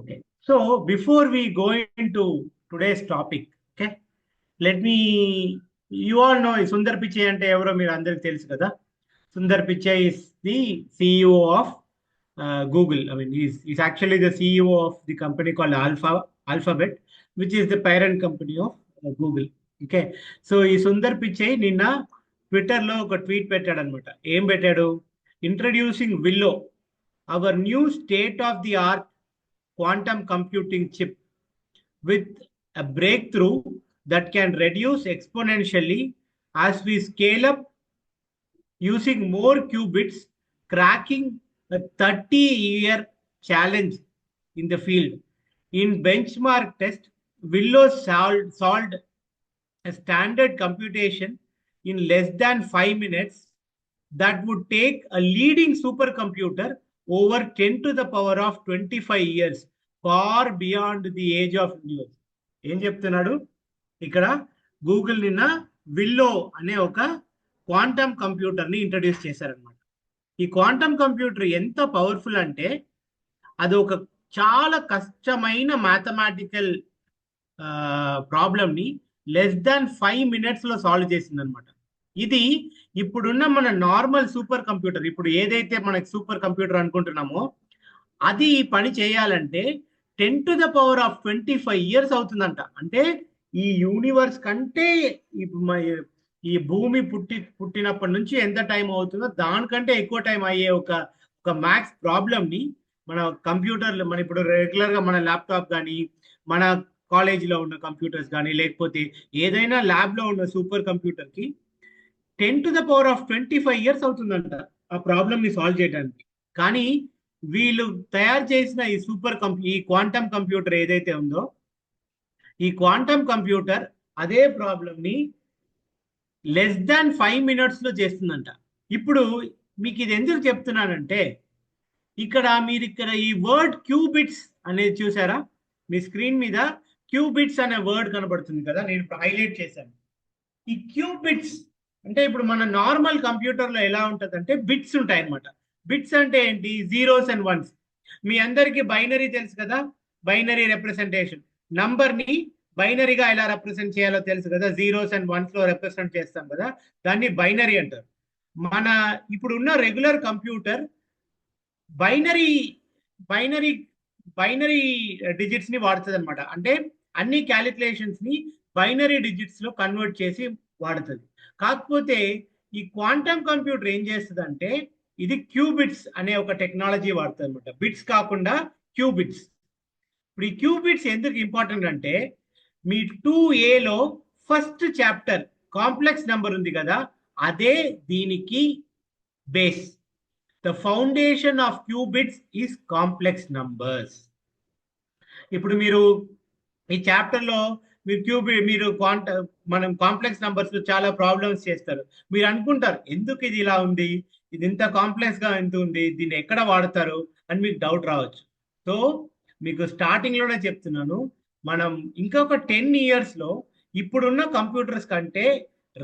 Okay. So before we go into today's topic, okay, let me. You all know Sundar Pichai ante evaro meer andariki telusu kada. Sundar Pichai is the CEO of Google. I mean, he's actually the CEO of the company called Alphabet, which is the parent company of Google. Okay. So ఈ సుందర్ పిచై నిన్న ట్విట్టర్లో ఒక tweet పెట్టాడు అనమాట. ఏం పెట్టాడు? Introducing willow, our new state of the art quantum computing chip with a breakthrough that can reduce exponentially as we scale up using more qubits, cracking a 30-year challenge in the field. In benchmark test, Willow solved a standard computation in less than 5 minutes that would take a leading supercomputer over 10 to the power of 25 years, far beyond the age of news. ఏం చెప్తున్నాడు ఇక్కడ? Google నిన్న willow అనే ఒక quantum కంప్యూటర్ని introduce చేశారనమాట. ఈ quantum computer ఎంత powerful అంటే అది ఒక చాలా కష్టమైన మ్యాథమెటికల్ ప్రాబ్లమ్ని లెస్ దాన్ 5 minutes లో సాల్వ్ చేసింది అనమాట. ఇది ఇప్పుడున్న మన నార్మల్ సూపర్ కంప్యూటర్, ఇప్పుడు ఏదైతే మనకి సూపర్ కంప్యూటర్ అనుకుంటున్నామో అది పని చేయాలంటే 10 to the power of 25 years అవుతుందంట. అంటే ఈ యూనివర్స్ కంటే ఈ భూమి పుట్టినప్పటి నుంచి ఎంత టైం అవుతుందో దానికంటే ఎక్కువ టైం అయ్యే ఒక మ్యాథ్స్ ప్రాబ్లమ్ని మన కంప్యూటర్లు, మన ఇప్పుడు రెగ్యులర్గా మన ల్యాప్టాప్ కానీ, మన కాలేజీలో ఉన్న కంప్యూటర్స్ కానీ, లేకపోతే ఏదైనా ల్యాబ్లో ఉన్న super కంప్యూటర్కి 10 to the power of 25 years అవుతుందంట ఆ ప్రాబ్లమ్ని సాల్వ్ చేయడానికి. కానీ వీళ్ళు తయారు చేసిన ఈ క్వాంటమ్ కంప్యూటర్ ఏదైతే ఉందో, ఈ క్వాంటమ్ కంప్యూటర్ అదే ప్రాబ్లమ్ని లెస్ దాన్ 5 minutes చేస్తుందంట. ఇప్పుడు మీకు ఇది ఎందుకు చెప్తున్నానంటే, మీరు ఇక్కడ ఈ వర్డ్ క్యూబిట్స్ అనేది చూసారా? మీ స్క్రీన్ మీద క్యూబిట్స్ అనే వర్డ్ కనబడుతుంది కదా, నేను ఇప్పుడు హైలైట్ చేశాను. ఈ క్యూబిట్స్ అంటే ఇప్పుడు మన నార్మల్ కంప్యూటర్లో ఎలా ఉంటుందంటే బిట్స్ ఉంటాయి అనమాట. బిట్స్ అంటే ఏంటి? Zeros and once. మీ అందరికీ బైనరీ తెలుసు కదా, బైనరీ రిప్రజెంటేషన్. నంబర్ని బైనరీగా ఎలా రిప్రజెంట్ చేయాలో తెలుసు కదా, జీరోస్ అండ్ వన్స్లో రిప్రజెంట్ చేస్తాం కదా, దాన్ని బైనరీ అంటారు. మన ఇప్పుడున్న regular computer binary binary binary డిజిట్స్ని వాడుతుంది అనమాట. అంటే అన్ని క్యాలిక్యులేషన్స్ని బైనరీ డిజిట్స్లో కన్వర్ట్ చేసి వాడుతుంది. కాకపోతే ఈ క్వాంటమ్ కంప్యూటర్ ఏం చేస్తుంది అంటే ఇది క్యూబిట్స్ అనే ఒక టెక్నాలజీ వాడుతుంది అనమాట. బిట్స్ కాకుండా క్యూబిట్స్. ఇప్పుడు ఈ క్యూబిట్స్ ఎందుకు ఇంపార్టెంట్ అంటే, మీ 2Aలో ఫస్ట్ చాప్టర్ కాంప్లెక్స్ నెంబర్ ఉంది కదా, అదే దీనికి base. The foundation of qubits is complex numbers. ఇప్పుడు మీరు ఈ చాప్టర్లో మీరు మనం కాంప్లెక్స్ నంబర్స్ లో చాలా ప్రాబ్లమ్స్ చేస్తారు. మీరు అనుకుంటారు ఎందుకు ఇది ఇలా ఉంది, ఇది ఇంత కాంప్లెక్స్ గా ఎంత ఉంది, దీన్ని ఎక్కడ వాడతారు అని మీకు డౌట్ రావచ్చు. సో మీకు స్టార్టింగ్ లోనే చెప్తున్నాను, మనం ఇంకొక 10 years లో ఇప్పుడున్న కంప్యూటర్స్ కంటే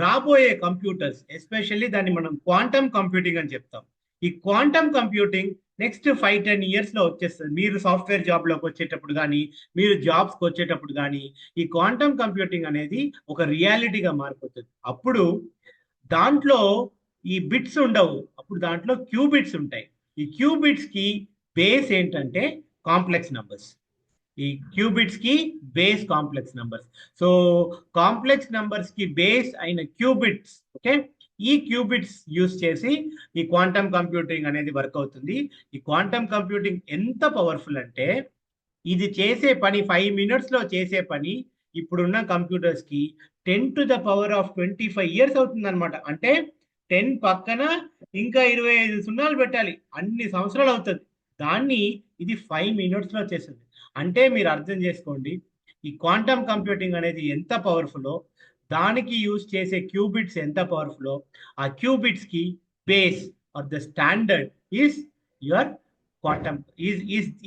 రాబోయే కంప్యూటర్స్, ఎస్పెషల్లీ దాన్ని మనం క్వాంటమ్ కంప్యూటింగ్ అని చెప్తాం. ఈ క్వాంటమ్ కంప్యూటింగ్ నెక్స్ట్ 5-10 years లో వచ్చేస్తుంది. మీరు సాఫ్ట్వేర్ జాబ్లోకి వచ్చేటప్పుడు కానీ, మీరు జాబ్స్కి వచ్చేటప్పుడు కానీ ఈ క్వాంటమ్ కంప్యూటింగ్ అనేది ఒక రియాలిటీగా మారిపోతుంది. అప్పుడు దాంట్లో ఈ బిట్స్ ఉండవు, అప్పుడు దాంట్లో క్యూబిట్స్ ఉంటాయి. ఈ క్యూబిట్స్కి బేస్ ఏంటంటే కాంప్లెక్స్ నంబర్స్. ఈ క్యూబిట్స్కి base complex numbers. So complex నంబర్స్కి బేస్ అయిన క్యూబిట్స్, ఓకే, ఈ క్యూబిట్స్ యూస్ చేసి ఈ క్వాంటమ్ కంప్యూటింగ్ అనేది వర్క్ అవుతుంది. ఈ క్వాంటమ్ కంప్యూటింగ్ ఎంత పవర్ఫుల్ అంటే, ఇది చేసే పని 5 minutes చేసే పని ఇప్పుడున్న కంప్యూటర్స్కి 10 to the power of 25 years అవుతుంది అనమాట. అంటే 10 పక్కన ఇంకా 25 సున్నాలు పెట్టాలి, అన్ని సంవత్సరాలు అవుతుంది. దాన్ని ఇది 5 minutes చేస్తుంది. అంటే మీరు అర్థం చేసుకోండి ఈ క్వాంటమ్ కంప్యూటింగ్ అనేది ఎంత పవర్ఫుల్లో, దానికి యూజ్ చేసే క్యూబిట్స్ ఎంత పవర్ఫుల్లో. ఆ క్యూబిట్స్ కి base are the standard is your quantum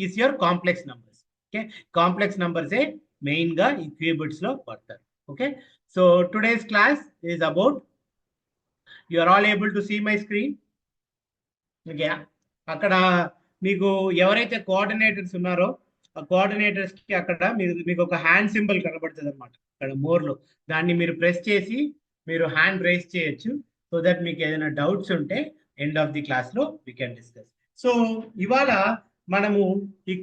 is your complex numbers. Okay, complex నంబర్సే మెయిన్ గా ఈ క్యూబిట్స్ లో పడతారు. Okay, so today's class is about, you are all able to see my screen. Okay, అక్కడ మీకు ఎవరైతే coordinators ఉన్నారో coordinators కి అక్కడ మీకు ఒక హ్యాండ్ సింబల్ కనబడుతుంది అనమాట అక్కడ మోర్లో. దాన్ని మీరు ప్రెస్ చేసి మీరు హ్యాండ్ రైజ్ చేయొచ్చు. సో దట్ మీకు ఏదైనా డౌట్స్ ఉంటే ఎండ్ ఆఫ్ ది క్లాస్ లో వీ కెన్ డిస్కస్. సో ఇవాళ మనము ఈ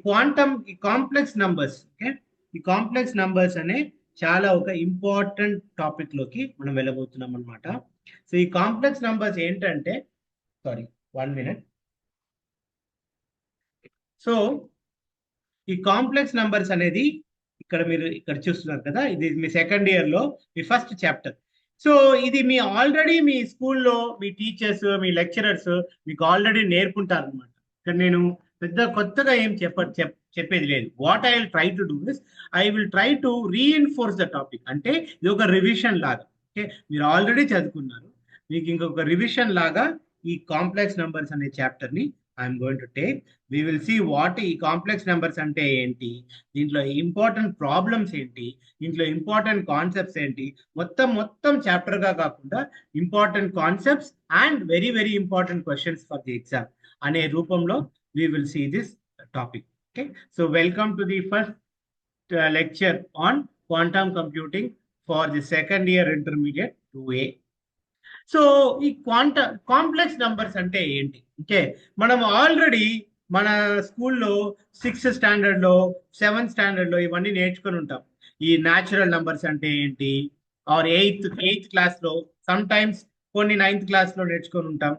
కాంప్లెక్స్ నంబర్స్, ఓకే, ఈ కాంప్లెక్స్ నంబర్స్ అనే చాలా ఒక ఇంపార్టెంట్ టాపిక్ లోకి మనం వెళ్ళబోతున్నాం అనమాట. సో ఈ కాంప్లెక్స్ నంబర్స్ ఏంటంటే, సారీ 1 minute. సో ఈ కాంప్లెక్స్ నంబర్స్ అనేది మీరు ఇక్కడ చూస్తున్నారు కదా, ఇది మీ సెకండ్ ఇయర్ లో మీ ఫస్ట్ చాప్టర్. సో ఇది ఆల్రెడీ మీ స్కూల్లో మీ టీచర్స్ మీ లెక్చరర్స్ మీకు ఆల్రెడీ నేర్పుంటారు అనమాట. ఇక్కడ నేను పెద్ద కొత్తగా ఏం చెప్పేది లేదు. What I will try to do is I will try to reinforce the topic. అంటే ఇది ఒక రివిజన్ లాగా. ఓకే, మీరు ఆల్రెడీ చదువుకున్నారు, మీకు ఇంకొక రివిజన్ లాగా ఈ కాంప్లెక్స్ నంబర్స్ అనే చాప్టర్ ని I'm going to take. We will see what ఈ కాంప్లెక్స్ నెంబర్స్ అంటే ఏంటి, దీంట్లో ఇంపార్టెంట్ ప్రాబ్లమ్స్ ఏంటి, దీంట్లో ఇంపార్టెంట్ కాన్సెప్ట్స్ ఏంటి, మొత్తం చాప్టర్ గా కాకుండా important concepts and very very important questions for the exam అనే రూపంలో we will see this topic. Okay, so welcome to the first lecture on quantum computing for the second year intermediate 2A. So ఈ complex numbers అంటే ఏంటి? Okay, మనం already మన స్కూల్లో 6th standard లో 7th standard లో ఇవన్నీ నేర్చుకుని ఉంటాం. ఈ న్యాచురల్ నంబర్స్ అంటే ఏంటి, ఆర్ ఎయిత్ క్లాస్ లో, సమ్ టైమ్స్ కొన్ని 9th క్లాస్ లో నేర్చుకొని ఉంటాం.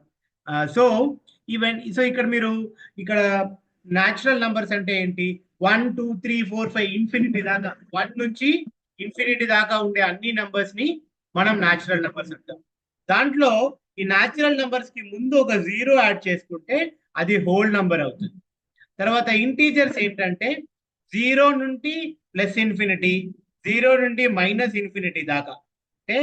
సో ఇక్కడ న్యాచురల్ నంబర్స్ అంటే ఏంటి, 1 2 3 4 5 ఇన్ఫినిటీ దాకా, 1 నుంచి ఇన్ఫినిటీ దాకా ఉండే అన్ని నంబర్స్ ని మనం న్యాచురల్ నంబర్స్ అంటాం. దాంట్లో ఈ న్యాచురల్ నంబర్స్ కి ముందు ఒక 0 యాడ్ చేసుకుంటే అది హోల్ నంబర్ అవుతుంది. తర్వాత ఇంటీజర్స్ ఏంటంటే 0 నుండి ప్లస్ ఇన్ఫినిటీ, 0 నుండి మైనస్ ఇన్ఫినిటీ దాకా, అంటే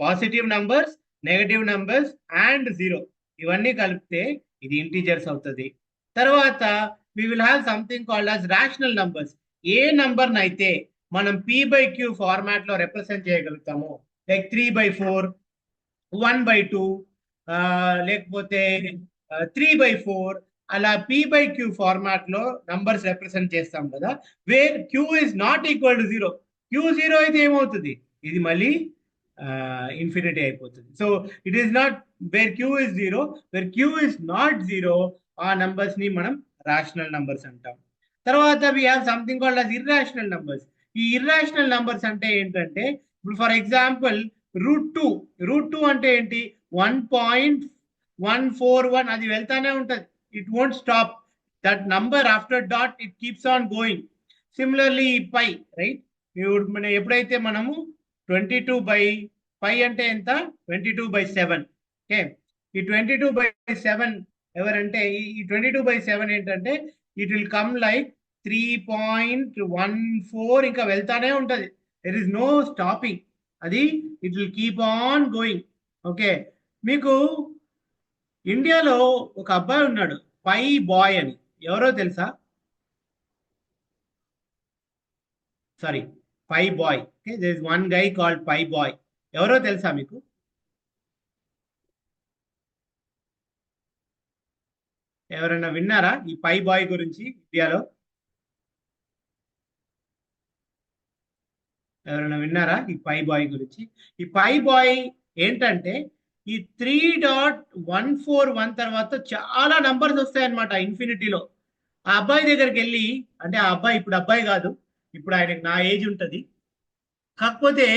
positive numbers, negative numbers and 0 ఇవన్నీ కలిపితే ఇది ఇంటీజర్స్ అవుతుంది. తర్వాత we will have something called as rational numbers. ఏ నంబర్ నైతే మనం p/q ఫార్మాట్ లో రిప్రజెంట్ చేయగలుగుతాము, లైక్ 3/4, 1/2, లేకపోతే 3/4, అలా p/q ఫార్మాట్ లో నంబర్స్ రిప్రజెంట్ చేస్తాం కదా, where q is not equal to 0. q 0 అయితే ఏమవుతుంది, ఇది మళ్ళీ ఇన్ఫినిటీ అయిపోతుంది. So it is not where q is 0, where q is not 0 ఆ నంబర్స్ ని మనం రాషనల్ నంబర్స్ అంటాం. తర్వాత we have something called as irrational numbers. ఈ ఇర్రాషనల్ నంబర్స్ అంటే ఏంటంటే, ఇప్పుడు ఫర్ ఎగ్జాంపుల్ రూట్ 2 అంటే ఏంటి, 1.141 అది వెళ్తానే ఉంటది, it won't stop. That number after dot it keeps on going. Similarly pi, right, ఎప్పుడైతే మనము 22/5 అంటే ఎంత, 22/7. ఓకే, ఈ 22/7 ఎవరంటే ఈ 22/7 ఏంటంటే ఇట్ విల్ కమ్ లైక్ 3.14, ఇంకా వెళ్తానే ఉంటది, దెర్ ఇస్ నో స్టాపింగ్, అది it will keep on going. Okay, మీకు ఇండియాలో ఒక అబ్బాయి ఉన్నాడు పై బాయ్ అని, ఎవరో తెలుసా? Sorry, pi boy. There is one guy called pi boy. ఎవరో తెలుసా మీకు? ఎవరైనా విన్నారా ఈ పై బాయ్ గురించి ఇండియాలో? ఎవరైనా విన్నారా ఈ పై బాయ్ గురించి? ఈ పై బాయ్ ఏంటంటే ఈ 3.141 తర్వాత చాలా నంబర్స్ వస్తాయి అనమాట ఇన్ఫినిటీలో. ఆ అబ్బాయి దగ్గరికి వెళ్ళి, అంటే ఆ అబ్బాయి ఇప్పుడు అబ్బాయి కాదు, ఇప్పుడు ఆయనకి నా ఏజ్ ఉంటది, కాకపోతే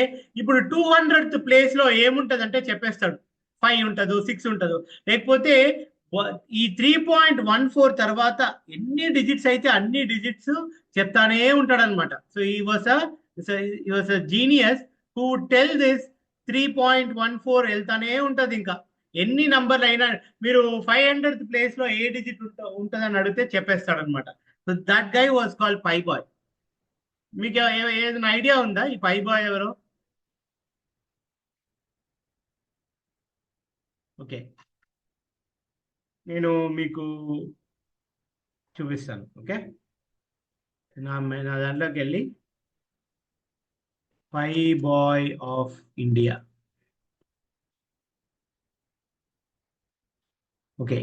ఇప్పుడు 200th ప్లేస్ లో ఏముంటది అంటే చెప్పేస్తాడు, 5 ఉంటదో 6 ఉంటదో, లేకపోతే ఈ 3.14 తర్వాత ఎన్ని డిజిట్స్ అయితే అన్ని డిజిట్స్ చెప్తానే ఉంటాడు అనమాట. సో ఈ was a genius who tell this 3.14 వెళ్తానే ఉంటది. ఇంకా ఎన్ని నంబర్లు అయినా మీరు 500th ప్లేస్ లో ఏ డిజిట్ ఉంటుందని అడిగితే చెప్పేస్తాడు అనమాట. So that guy was called pi boy. మీకు ఏదైనా ఐడియా ఉందా ఈ పై బాయ్ ఎవరో? ఓకే, నేను మీకు చూపిస్తాను. ఓకే, నా దాంట్లోకి వెళ్ళి పై బాయ్ ఆఫ్ ఇండియా. ఓకే,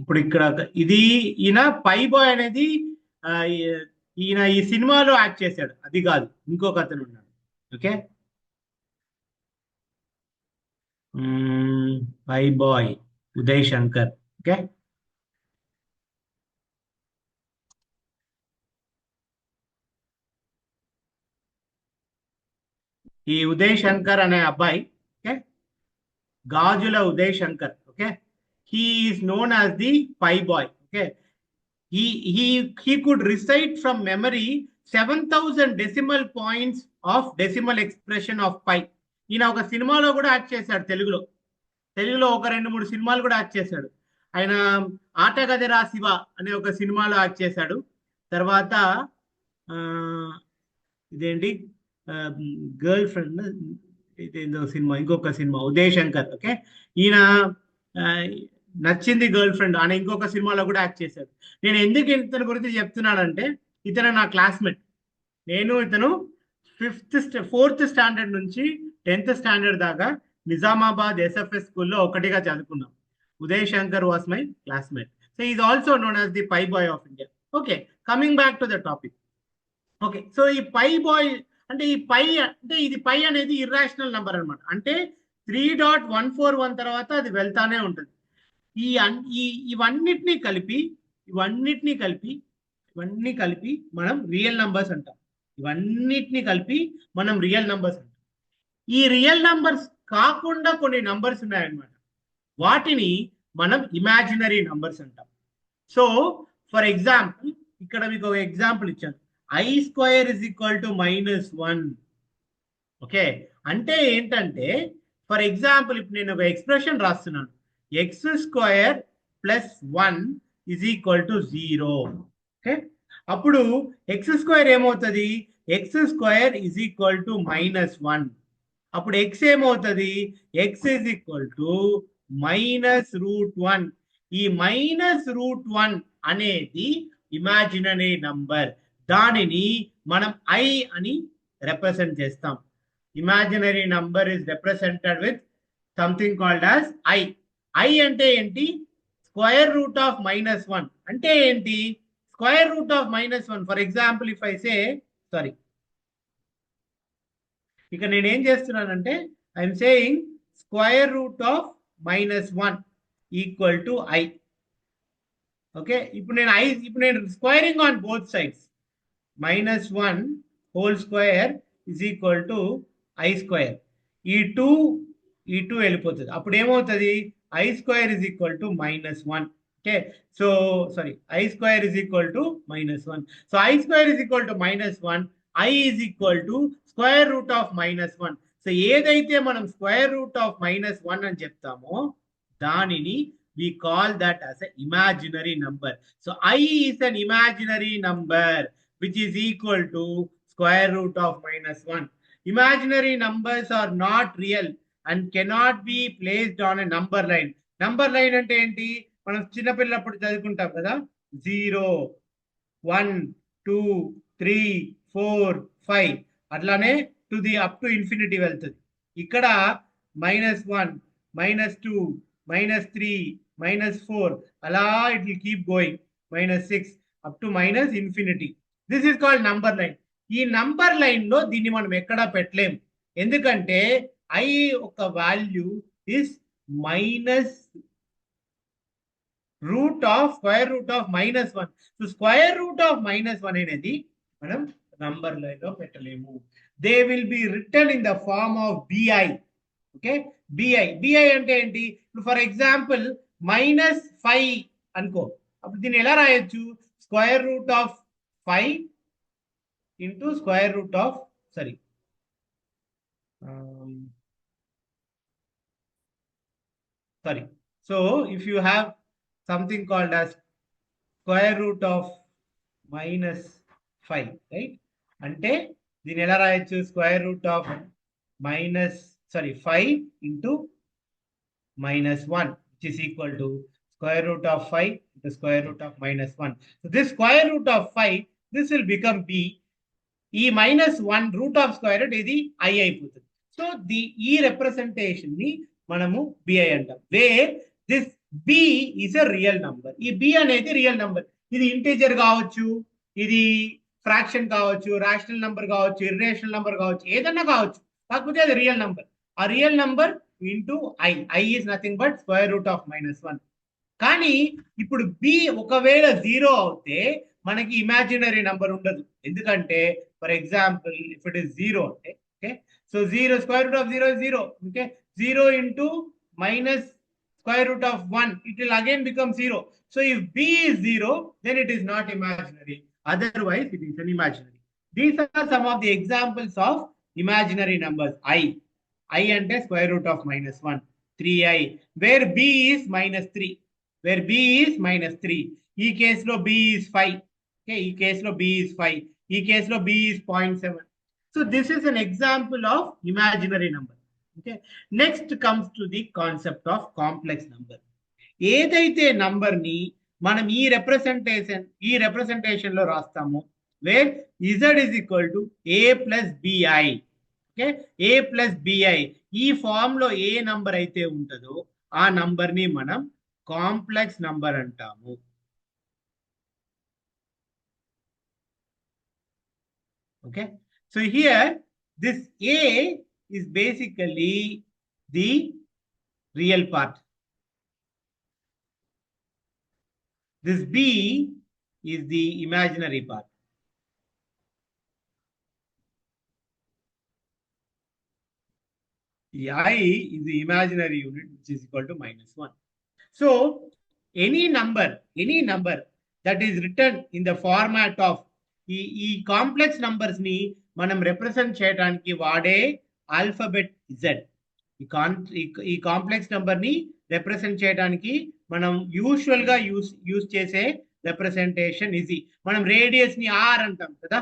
ఇప్పుడు ఇక్కడ ఇది ఈయన పై బాయ్ అనేది ఈయన ఈ సినిమాలో యాక్ట్ చేశాడు, అది కాదు, ఇంకొక అతను ఉన్నాడు. ఓకే, పై బాయ్ ఉదయ్ శంకర్. ఓకే, ఈ ఉదయ్ శంకర్ అనే అబ్బాయి, okay, Gajula Uday Shankar. Okay, he is known as the pi boy. Okay, he he he could recite from memory 7,000 decimal points of decimal expression of pi. ఈయన ఒక సినిమాలో కూడా యాక్ట్ చేశాడు, తెలుగులో ఒక 2-3 సినిమాలు కూడా యాక్ట్ చేశాడు. ఆయన ఆట గదిరా శివ అనే ఒక సినిమాలో యాక్ట్ చేశాడు. తర్వాత ఇదేంటి గర్ల్ ఫ్రెండ్, ఇదేందో సినిమా, ఇంకొక సినిమా ఉదయ్ శంకర్. ఓకే, ఈయన నచ్చింది గర్ల్ ఫ్రెండ్ అనే ఇంకొక సినిమాలో కూడా యాక్ట్ చేశాడు. నేను ఎందుకు ఇతని గురించి చెప్తున్నానంటే, ఇతను నా క్లాస్మేట్. నేను ఇతను 4th స్టాండర్డ్ నుంచి 10th స్టాండర్డ్ దాకా నిజామాబాద్ ఎస్ఎఫ్ఎస్ స్కూల్లో ఒకటిగా చదువుకున్నాం. Uday Shankar was my classmate. So is also known as the pi boy of India. Okay, coming back to the topic. Okay, so ఈ పై బాయ్ అంటే, ఈ పై అంటే, ఇది పై అనేది ఇర్రాషనల్ నెంబర్ అనమాట. అంటే 3.141 తర్వాత అది వెళ్తానే ఉంటుంది. ఇవన్నిటినీ కలిపి మనం రియల్ నంబర్స్ అంటాం. ఈ రియల్ నంబర్స్ కాకుండా కొన్ని నంబర్స్ ఉన్నాయన్నమాట. వాటిని మనం ఇమాజినరీ నంబర్స్ అంటాం. సో ఫర్ ఎగ్జాంపుల్, ఇక్కడ మీకు ఒక ఎగ్జాంపుల్ ఇచ్చాను, i² is equal to -1. Okay, అంటే ఏంటంటే, ఫర్ ఎగ్జాంపుల్ ఇప్పుడు నేను ఒక ఎక్స్ప్రెషన్ రాస్తున్నాను, x² + 1 is equal to 0. Okay, అప్పుడు x² ఏమవుతుంది, x² is equal to -1. అప్పుడు x ఏమవుతుంది, x is equal to -√1. ఈ -√1 అనేది ఇమాజినరీ నంబర్. దానిని మనం i అని రిప్రజెంట్ చేస్తాం. Imaginary number is represented with something called as i. i అంటే ఏంటి, √(-1) అంటే ఏంటి, √(-1). For example if I say, sorry, ఇక నేను ఏం చేస్తున్నానంటే, I'm saying √(-1) equal to i. Okay, ఇప్పుడు నేను squaring on both sides, -1² is equal to i². ఈ 2 వెళ్ళిపోతుంది. అప్పుడు ఏమవుతుంది, i² is equal to -1. Okay, so sorry, i² is equal to -1. So i² is equal to -1, i is equal to √(-1). So ఏదైతే మనం √(-1) అని చెప్తామో దానిని we call that as an imaginary number. So I is an imaginary number which is equal to √(-1). Imaginary numbers are not real and cannot be placed on a number line. Number line అంటే ఏంటి, మనం చిన్నపిల్లప్పుడు చదువుకుంటాం కదా, 0, 1, 2, 3, 4, 5 అట్లానే up to infinity వెళ్తుంది. ఇక్కడ -1, -2, -3, -4 అలా it will keep going, -6 up to -infinity. This is called number line. ఈ నంబర్ లైన్ లో దీన్ని మనం ఎక్కడా పెట్టలేం, ఎందుకంటే i ఒక వాల్యూ ఇస్ -√(-1). సో √(-1) అనేది మనం నంబర్ లైన్ లో పెట్టలేము. They will be written in the form of bi. Okay, bi అంటే ఏంటి, ఇప్పుడు ఫర్ ఎగ్జాంపుల్ -5 అనుకో, అప్పుడు దీన్ని ఎలా రాయొచ్చు, √5 into so if you have something called as √(-5), right, అంటే దీన్ని ఎలా రాయొచ్చు, √5 into -1 which is equal to √5 into √(-1). So this √5, this will become b. ఈ -1 √(² ఇది i అయిపోతుంది. సో ఈ రిప్రజెంటేషన్ ని మనము bi అంటాం, where this b is a real number. ఈ b అనేది రియల్ నంబర్. ఇది ఇంటీజర్ కావచ్చు, ఇది ఫ్రాక్షన్ కావచ్చు, రేషనల్ నంబర్ కావచ్చు, ఇర్రేషనల్ నంబర్ కావచ్చు, ఏదన్నా కావచ్చు, కాకపోతే అది రియల్ నంబర్. ఆ real number into i is nothing but square root of -1. కానీ ఇప్పుడు బి ఒకవేళ 0 అవుతే మనకి ఇమాజినరీ నంబర్ ఉండదు. ఎందుకంటే for example if it is 0 అంటే okay, so 0 square root of 0 is 0. Okay, 0 into minus square root of 1, it will again become 0. So if b is 0, then it is not imaginary. Otherwise, it is an imaginary. These are some of the examples of imaginary numbers. I ante square root of -1, 3i, where b is -3, where b is -3. ఈ కేసులో b is 5. Okay, ఈ కేసులో b is 5. ఈ కేసులో b is 0.7. So this is an example of imaginary number. Okay, next comes to the concept of complex number. ఏదైతే నంబర్ ని మనం ఈ రిప్రజెంటేషన్ లో రాస్తామో, వేర్ z is equal to a plus bi. Okay, a plus bi, ఈ form లో ఏ నంబర్ అయితే ఉంటుందో ఆ నంబర్ ని మనం కాంప్లెక్స్ నంబర్ అంటాము. Okay, so here this a is basically the real part. This b is the imaginary part. The I is the imaginary unit, which is equal to -1. So any number that is written in the format of ఈ complex numbers ని మనం represent చేయడానికి వాడే alphabet Z. ఈ complex number ని represent చేయడానికి మనం usual గా యూజ్ చేసే రిప్రజెంటేషన్ ఇది. మనం రేడియస్ ని R అంటాం కదా,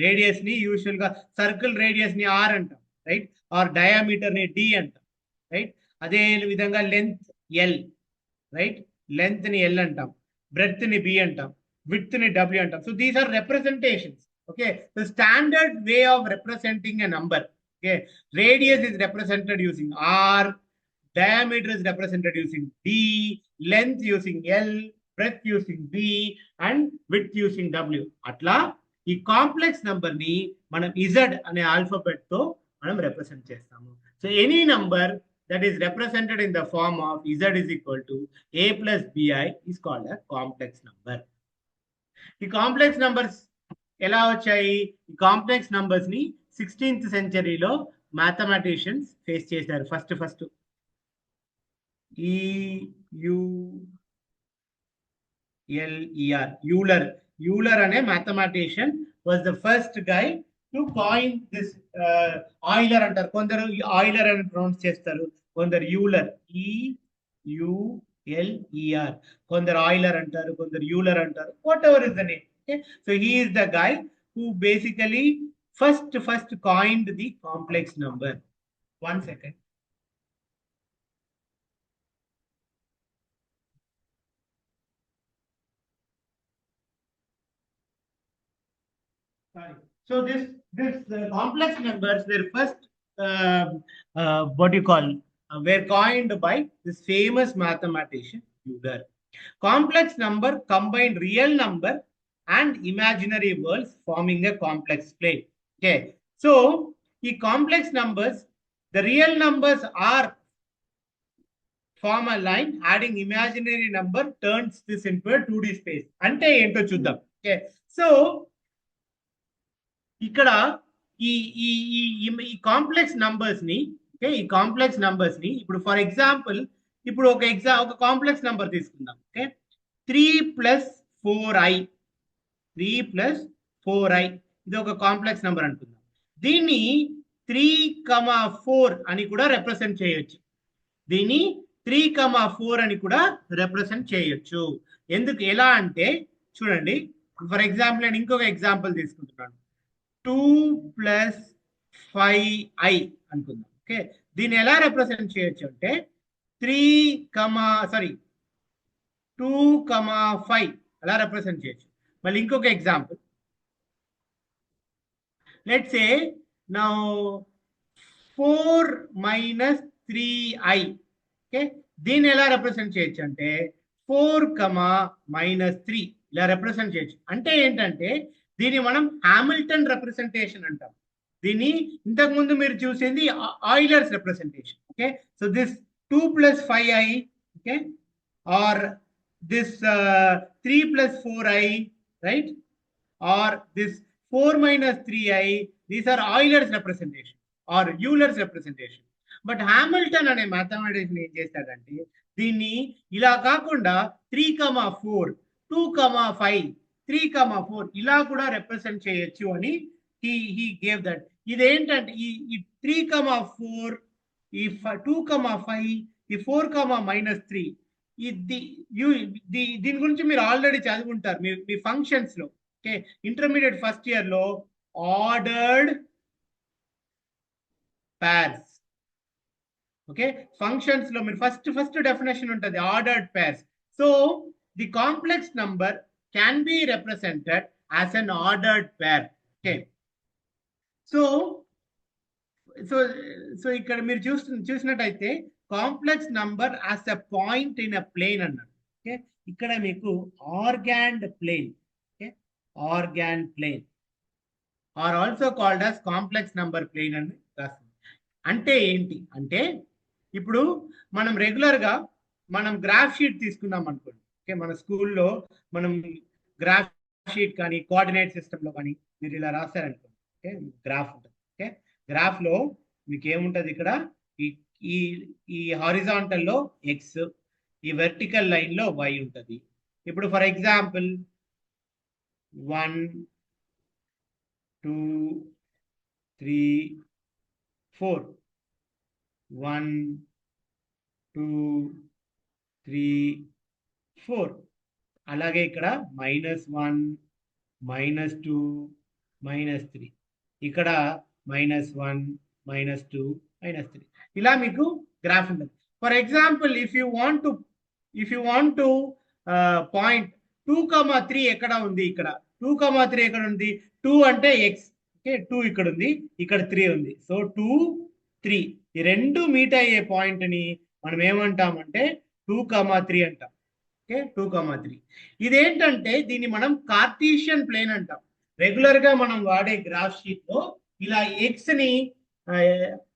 రేడియస్ ని యూజువల్ గా సర్కిల్ రేడియస్ ని R అంటాం, రైట్? ఆర్ డయామీటర్ ని D అంటాం, రైట్? అదే విధంగా లెంత్ L, రైట్? లెంత్ ని L అంటాం, బ్రెడ్త్ ని B అంటాం, width ni W antam. So these are representations. Okay, the standard way of representing a number. Okay, radius is represented using R, diameter is represented using D, length using L, breadth using B, and width using W. Atla ఈ complex number ని మనం Z అనే alphabet తో మనం represent చేస్తాము. So any number that is represented in the form of Z is equal to a plus bi is called a complex number. ఈ complex numbers ఎలా వచ్చాయి? ఈ కాంప్లెక్స్ నంబర్స్ ని 16th సెంచరీలో మ్యాథమెటిషియన్స్ ఫేస్ చేశారు. First Euler అనే mathematician was the first guy to coin this. Euler అంటారు, కొందరు Euler అని ప్రొనౌన్స్ చేస్తారు, కొందరు యూలర్, EULER, కొందరు ఆయిలర్ అంటారు, కొందరు యూలర్ అంటారు, what ever is the name. Okay, so he is the guy who basically first coined the complex number. One second. Sorry. So this complex numbers were first what you call were coined by this famous mathematician Euler. Complex number combine real number and imaginary worlds forming a complex plane. Okay, so the complex numbers, the real numbers are form a line, adding imaginary number turns this into a 2D space. Ante ento chuddam. Okay, so ఇక్కడ ఈ complex numbers ని, okay, ఈ complex numbers ని ఇప్పుడు for example ఇప్పుడు ఒక complex number తీసుకుందాం. Okay, 3 + 4i, 3 + 4i, ఇది ఒక కాంప్లెక్స్ నంబర్ అనుకుందాం. దీన్ని 3,4 అని కూడా రిప్రజెంట్ చేయొచ్చు. దీన్ని 3,4 అని కూడా రిప్రజెంట్ చేయొచ్చు. ఎందుకు, ఎలా అంటే చూడండి, ఫర్ ఎగ్జాంపుల్ నేను ఇంకొక ఎగ్జాంపుల్ తీసుకుంటున్నాను. 2 + 5i అనుకుందాం. ఓకే, దీన్ని ఎలా రిప్రజెంట్ చేయొచ్చు అంటే 2,5 అలా రిప్రజెంట్ చేయొచ్చు. మళ్ళీ ఇంకొక example, let's say now 4 - 3i. Okay, దీన్ని ఎలా రిప్రజెంట్ చేయొచ్చు అంటే 4, -3 ఇలా రిప్రజెంట్ చేయొచ్చు. అంటే ఏంటంటే దీన్ని మనం హామిల్టన్ రిప్రజెంటేషన్ అంటాం. దీన్ని ఇంతకు ముందు మీరు చూసింది Euler's representation. Okay, so this 2 + 5i, okay, or this 3 + 4i, right, or this 4 - 3i. These are Euler's representation or Euler's representation. But Hamilton అనే మ్యాథమెటిషియన్ ఏం చేస్తాడంటే దీన్ని ఇలా కాకుండా 3, 4, 2, 5, 3, 4 ఇలా కూడా రిప్రజెంట్ చేయొచ్చు అని he gave that. ఇదేంటంటే ఈ 3, 4, ఈ 2, 5, ఈ 4, -3 దీని గురించి మీరు ఆల్రెడీ చదువుకుంటారు మీ ఫంక్షన్స్ లో. ఓకే, ఇంటర్మీడియట్ ఫస్ట్ ఇయర్ లో ఆర్డర్డ్ pairs. ఓకే, ఫంక్షన్స్ లో మీరు ఫస్ట్ డెఫినేషన్ ఉంటుంది ordered pairs. So the complex number can be represented as an ordered pair. Okay, so ఇక్కడ మీరు చూసినట్టయితే complex number as a point in a plane అన్నాడు. Okay, ఇక్కడ మీకు Argand plane, okay, Argand plane are also called as complex number plane అని రాస్తుంది. అంటే ఏంటి అంటే ఇప్పుడు మనం రెగ్యులర్ గా మనం గ్రాఫ్ షీట్ తీసుకున్నాం అనుకోండి. ఓకే, మన స్కూల్లో మనం గ్రాఫ్ షీట్ కానీ కోఆర్డినేట్ సిస్టమ్ లో కానీ మీరు ఇలా రాశారనుకోండి. ఓకే, గ్రాఫ్ ఉంటుంది. ఓకే, గ్రాఫ్ లో మీకు ఏముంటది ఇక్కడ ఈ హారిజాంటల్ లో ఎక్స్, ఈ వెర్టికల్ లైన్ లో వై ఉంటుంది. ఇప్పుడు ఫర్ ఎగ్జాంపుల్ 1, 2, 3, 4, 1, 2, 3, 4. అలాగే ఇక్కడ -1, -2, -3, ఇక్కడ -1, -2, -3 ఇలా మీకు గ్రాఫ్ ఉంటుంది. For example if you want to point 2, 3 ఎక్కడ ఉంది? ఇక్కడ 2, 3 ఎక్కడ ఉంది? 2 అంటే ఎక్స్. ఓకే, 2 ఇక్కడ ఉంది, ఇక్కడ 3 ఉంది. సో 2, 3 ఈ రెండు మీట్ అయ్యే పాయింట్ ని మనం ఏమంటామంటే 2, 3 అంటాం. ఓకే, 2, 3 ఇదేంటంటే దీన్ని మనం కార్టీషియన్ ప్లేన్ అంటాం. రెగ్యులర్ గా మనం వాడే గ్రాఫ్ షీట్ లో ఇలా ఎక్స్ ని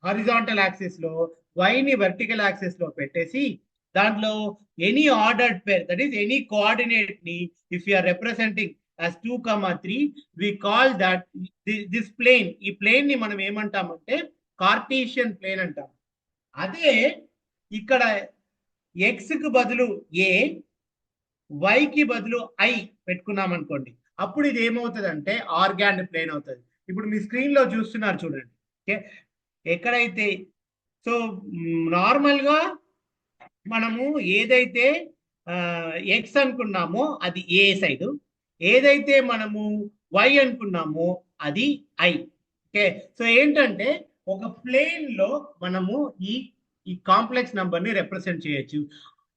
హారిజాంటల్ యాక్సిస్ లో, వై ని వర్టికల్ యాక్సిస్ లో పెట్టేసి దాంట్లో any ordered pair, that is any coordinate ని if you are representing as 2, 3 we call that this plane. ఈ ప్లేన్ ని మనం ఏమంటామంటే కార్టీషియన్ ప్లేన్ అంటాం. అదే ఇక్కడ ఎక్స్ కి బదులు ఏ, వై కి బదులు ఐ పెట్టుకున్నాం అనుకోండి, అప్పుడు ఇది ఏమవుతుంది అంటే ఆర్గాన్ ప్లేన్ అవుతుంది. ఇప్పుడు మీ స్క్రీన్ లో చూస్తున్నారు చూడండి. ఓకే, ఎక్కడైతే సో నార్మల్ గా మనము ఏదైతే ఎక్స్ అనుకున్నామో అది ఏ సైడ్, ఏదైతే మనము వై అనుకున్నామో అది ఐ. ఓకే, సో ఏంటంటే ఒక ప్లేన్ లో మనము ఈ కాంప్లెక్స్ నంబర్ ని రిప్రజెంట్ చేయొచ్చు.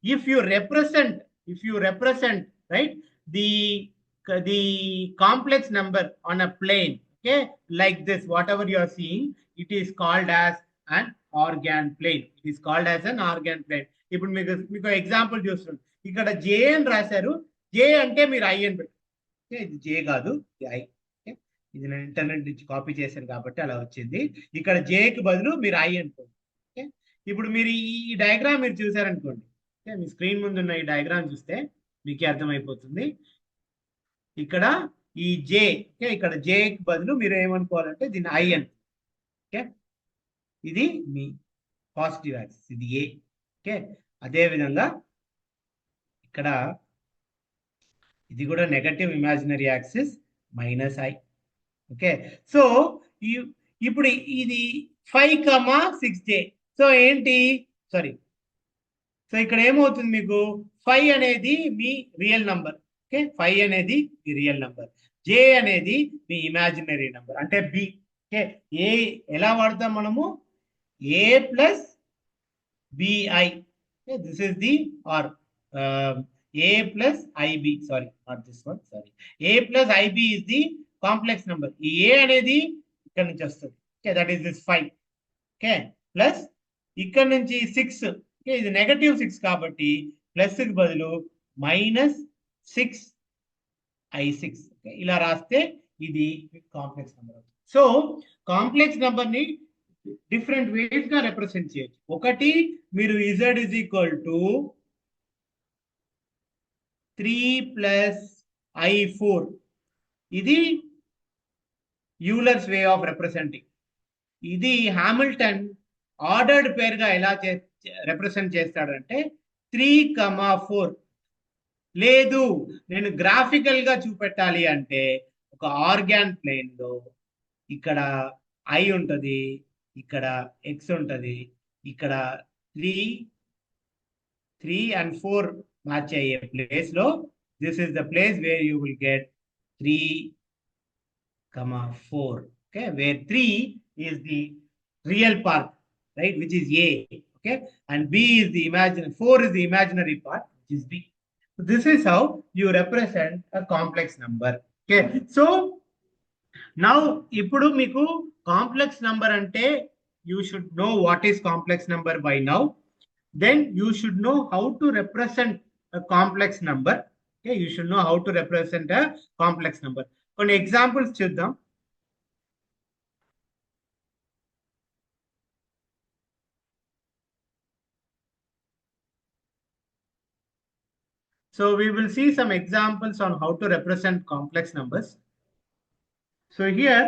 If you represent write the complex number on a plane, okay, like this whatever you are seeing, it is called as an Argand plane. It is called as an Argand plane. ఇప్పుడు మీకు example చూస్తున్నాను. ఇక్కడ జే అని రాశారు. జే అంటే మీరు I అని పెట్టారు. ఇది జే కాదు, ఇది ఐ. ఇది నేను ఇంటర్నెట్ నుంచి కాపీ చేశాను కాబట్టి అలా వచ్చింది. ఇక్కడ జేకి బదులు మీరు ఐ అనుకోండి. ఓకే, ఇప్పుడు మీరు ఈ డయాగ్రామ్ మీరు చూసారనుకోండి. ఓకే, మీ స్క్రీన్ ముందు ఉన్న ఈ డయాగ్రామ్ చూస్తే మీకు అర్థమైపోతుంది. ఇక్కడ ఈ జే, ఓకే, ఇక్కడ జేకి బదులు మీరు ఏమనుకోవాలంటే దీన్ని ఐ అని. ఓకే, ఇది మీ పాజిటివ్ యాక్సిస్, ఇది ఏ. ఓకే, అదే విధంగా ఇక్కడ ఇది కూడా negative imaginary axis -i. Okay, so ఇప్పుడు ఇది 5, 6j. సో ఏంటి, సారీ, సో ఇక్కడ ఏమవుతుంది మీకు 5 అనేది మీ రియల్ నంబర్. ఓకే, 5 అనేది మీ రియల్ నంబర్, j అనేది మీ ఇమాజినరీ నంబర్ అంటే b. ఓకే, ఏ ఎలా వాడతాం మనము? a + bi. This is the or a plus ib, sorry, not this one, sorry. a plus ib is the complex number. ఈ a అనేది ఇక్కడ నుంచి వస్తుంది. Okay, that is this 5. Okay, plus ఇక్కడ నుంచి 6. ఓకే, ఇది -6 కాబట్టి ప్లస్ కి బదులు -6i6. ఓకే, ఇలా రాస్తే ఇది complex number. So complex number ని డిఫరెంట్ వేస్ గా రిప్రజెంట్ చేయొచ్చు. ఒకటి మీరు z is equal to 3 plus i4, ఇది యూలర్స్ వే ఆఫ్ రిప్రజెంటింగ్. ఇది హామిల్టన్ ఆర్డర్డ్ పేర్ గా ఎలా రిప్రజెంట్ చేస్తాడంటే 3,4. లేదు నేను గ్రాఫికల్ గా చూపెట్టాలి అంటే ఒక ఆర్గాన్ ప్లేన్ లో ఇక్కడ ఐ ఉంటది, ఇక్కడ ఎక్స్ ఉంటది, ఇక్కడ 3 and 4 మ్యాచ్ అయ్యే ప్లేస్ లో this is the place where you will get 3,4. okay, where 3 is the real part, right, which is A, okay, and B is the imaginary, 4 is the imaginary part, which is B. So this is how you represent a complex number. Okay, so now ఇప్పుడు మీకు complex number అంటే you should know what is complex number by now. Then you should know how to represent a complex number. Okay, you should know how to represent a complex number. కొన్ని examples చూద్దాం. So we will see some examples on how to represent complex numbers. So here,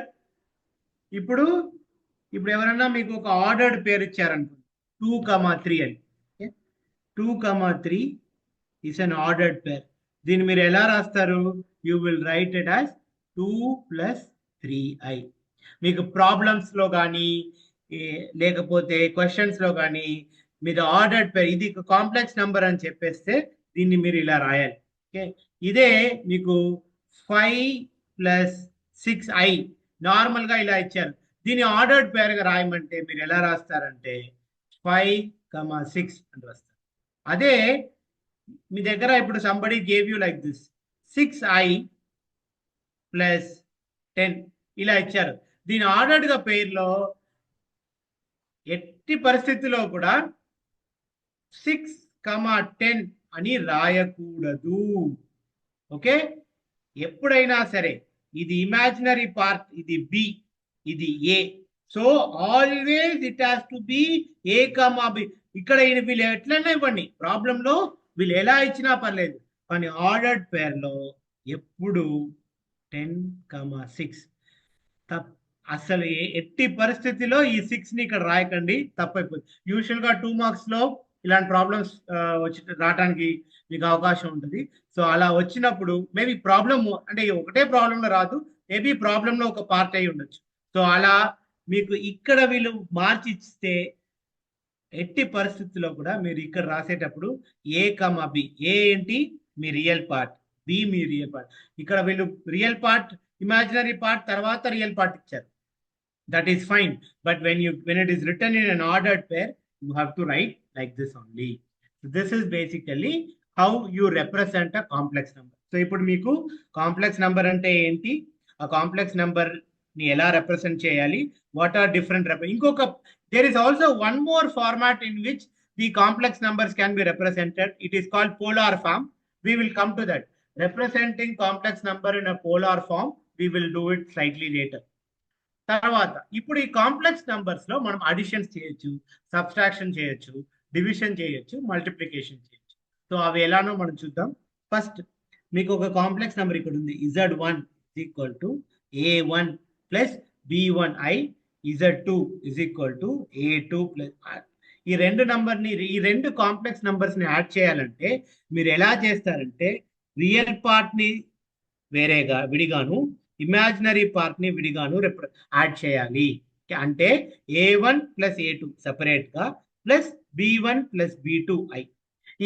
ఇప్పుడు ఎవరన్నా మీకు ఒక ordered పేరు ఇచ్చారనుకోండి 2,3 అని. 2,3 is an ordered pair. దీన్ని మీరు ఎలా రాస్తారు? You will write it as 2 plus 3i. మీకు ప్రాబ్లమ్స్ లో కానీ లేకపోతే క్వశ్చన్స్ లో కానీ మీరు ఆర్డర్డ్ పేర్, ఇది కాంప్లెక్స్ నంబర్ అని చెప్పేస్తే దీన్ని మీరు ఇలా రాయాలి. ఓకే, ఇదే మీకు 5 plus 6i నార్మల్ గా ఇలా ఇచ్చారు, దీన్ని ఆర్డర్డ్ పేర్ గా రాయమంటే మీరు ఎలా రాస్తారంటే 5,6 అని రాస్తారు. అదే మీ దగ్గర ఇప్పుడు somebody gave you like this 6i plus 10 ఇలా ఇచ్చారు, దీని ఆర్డర్డ్ గా పేర్లో ఎట్టి పరిస్థితిలో కూడా 6,10 అని రాయకూడదు. ఓకే, ఎప్పుడైనా సరే ఇది ఇమాజినరీ పార్ట్, ఇది బి, ఇది a. So always it has to be a comma b. ఇక్కడ వీళ్ళు ఎట్లన్నా ఇవ్వండి, ప్రాబ్లంలో వీళ్ళు ఎలా ఇచ్చినా పర్లేదు, కానీ ఆర్డర్డ్ పేర్లో ఎప్పుడు 10,6 అసలు ఎట్టి పరిస్థితిలో ఈ 6 ని ఇక్కడ రాయకండి, తప్పైపోతుంది. యూజువల్ గా 2 మార్క్స్ లో ఇలాంటి ప్రాబ్లమ్స్ వచ్చి రావడానికి మీకు అవకాశం ఉంటుంది. సో అలా వచ్చినప్పుడు మేబీ ప్రాబ్లమ్ అంటే ఒకటే ప్రాబ్లంలో రాదు, మేబీ ప్రాబ్లంలో ఒక పార్ట్ అయి ఉండొచ్చు. సో అలా మీకు ఇక్కడ వీళ్ళు మార్చి ఇస్తే ఎట్టి పరిస్థితుల్లో కూడా మీరు ఇక్కడ రాసేటప్పుడు ఏ కమా బి, ఏ ఏంటి మీ రియల్ పార్ట్, బి మీ రియల్ పార్ట్. ఇక్కడ వీళ్ళు రియల్ పార్ట్, ఇమాజినరీ పార్ట్, తర్వాత రియల్ పార్ట్ ఇచ్చారు, that is fine. But when it is written in an ordered pair, you have to write like this only. So this is basically how you represent a complex number. So ఇప్పుడు మీకు complex number అంటే ఏంటి, ఆ complex number ని ఎలా represent చేయాలి, what are different. ఇంకొక there is also one more format in which the complex numbers can be represented. It is called polar form. We will come to that. Representing complex number in a polar form, we will do it slightly later. తర్వాత ఇప్పుడు ఈ complex numbers లో మనం additions చేయొచ్చు, subtraction చేయొచ్చు, division చేయొచ్చు, multiplication చేయొచ్చు. So అవి ఎలానో మనం చూద్దాం. ఫస్ట్ మీకు ఒక కాంప్లెక్స్ నెంబర్ ఇక్కడ ఉంది, Z1 equal to A1 plus B1i, Z2 is equal to A2 plus. ఈ రెండు నంబర్ని, ఈ రెండు కాంప్లెక్స్ నంబర్స్ ని యాడ్ చేయాలంటే మీరు ఎలా చేస్తారంటే రియల్ పార్ట్ ని వేరేగా విడిగాను, ఇమాజినరీ పార్ట్ ని విడిగాను యాడ్ చేయాలి. అంటే A1 ప్లస్ A2 సెపరేట్ గా ప్లస్ B1 ప్లస్ B2i.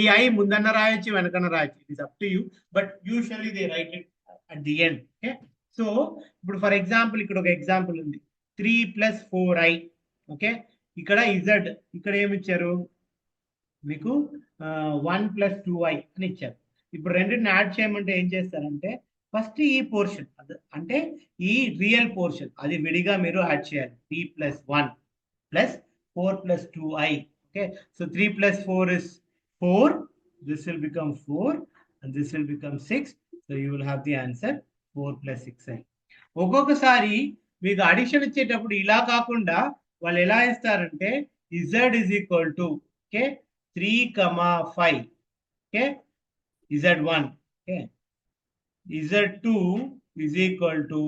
ఈ ఐ ముందన్న రాయొచ్చు, వెనకన్న రాయొచ్చు, it is up to you, but usually they right it at the end. Okay, so ఇప్పుడు ఫర్ ఎగ్జాంపుల్ ఇక్కడ ఒక ఎగ్జాంపుల్ ఉంది 3 ప్లస్ 4i. ఓకే, ఇక్కడ Z, ఇక్కడ ఏమి ఇచ్చారు మీకు 1 ప్లస్ 2i అని ఇచ్చారు. ఇప్పుడు రెండింటిని యాడ్ చేయమంటే ఏం చేస్తారంటే ఫస్ట్ ఈ పోర్షన్ అంటే ఈ రియల్ పోర్షన్ అది విడిగా మీరు యాడ్ చేయాలి. 3 plus 1 plus 4 plus 2i. Okay, so 3 plus 4 is 4, this will become 4 and this will become 6. So you will have the answer 4 plus 6i. ఒక్కొక్కసారి మీకు అడిషన్ ఇచ్చేటప్పుడు ఇలా కాకుండా వాళ్ళు ఎలా ఇస్తారంటే z is equal to okay 3,5 okay z1 okay z2 is equal to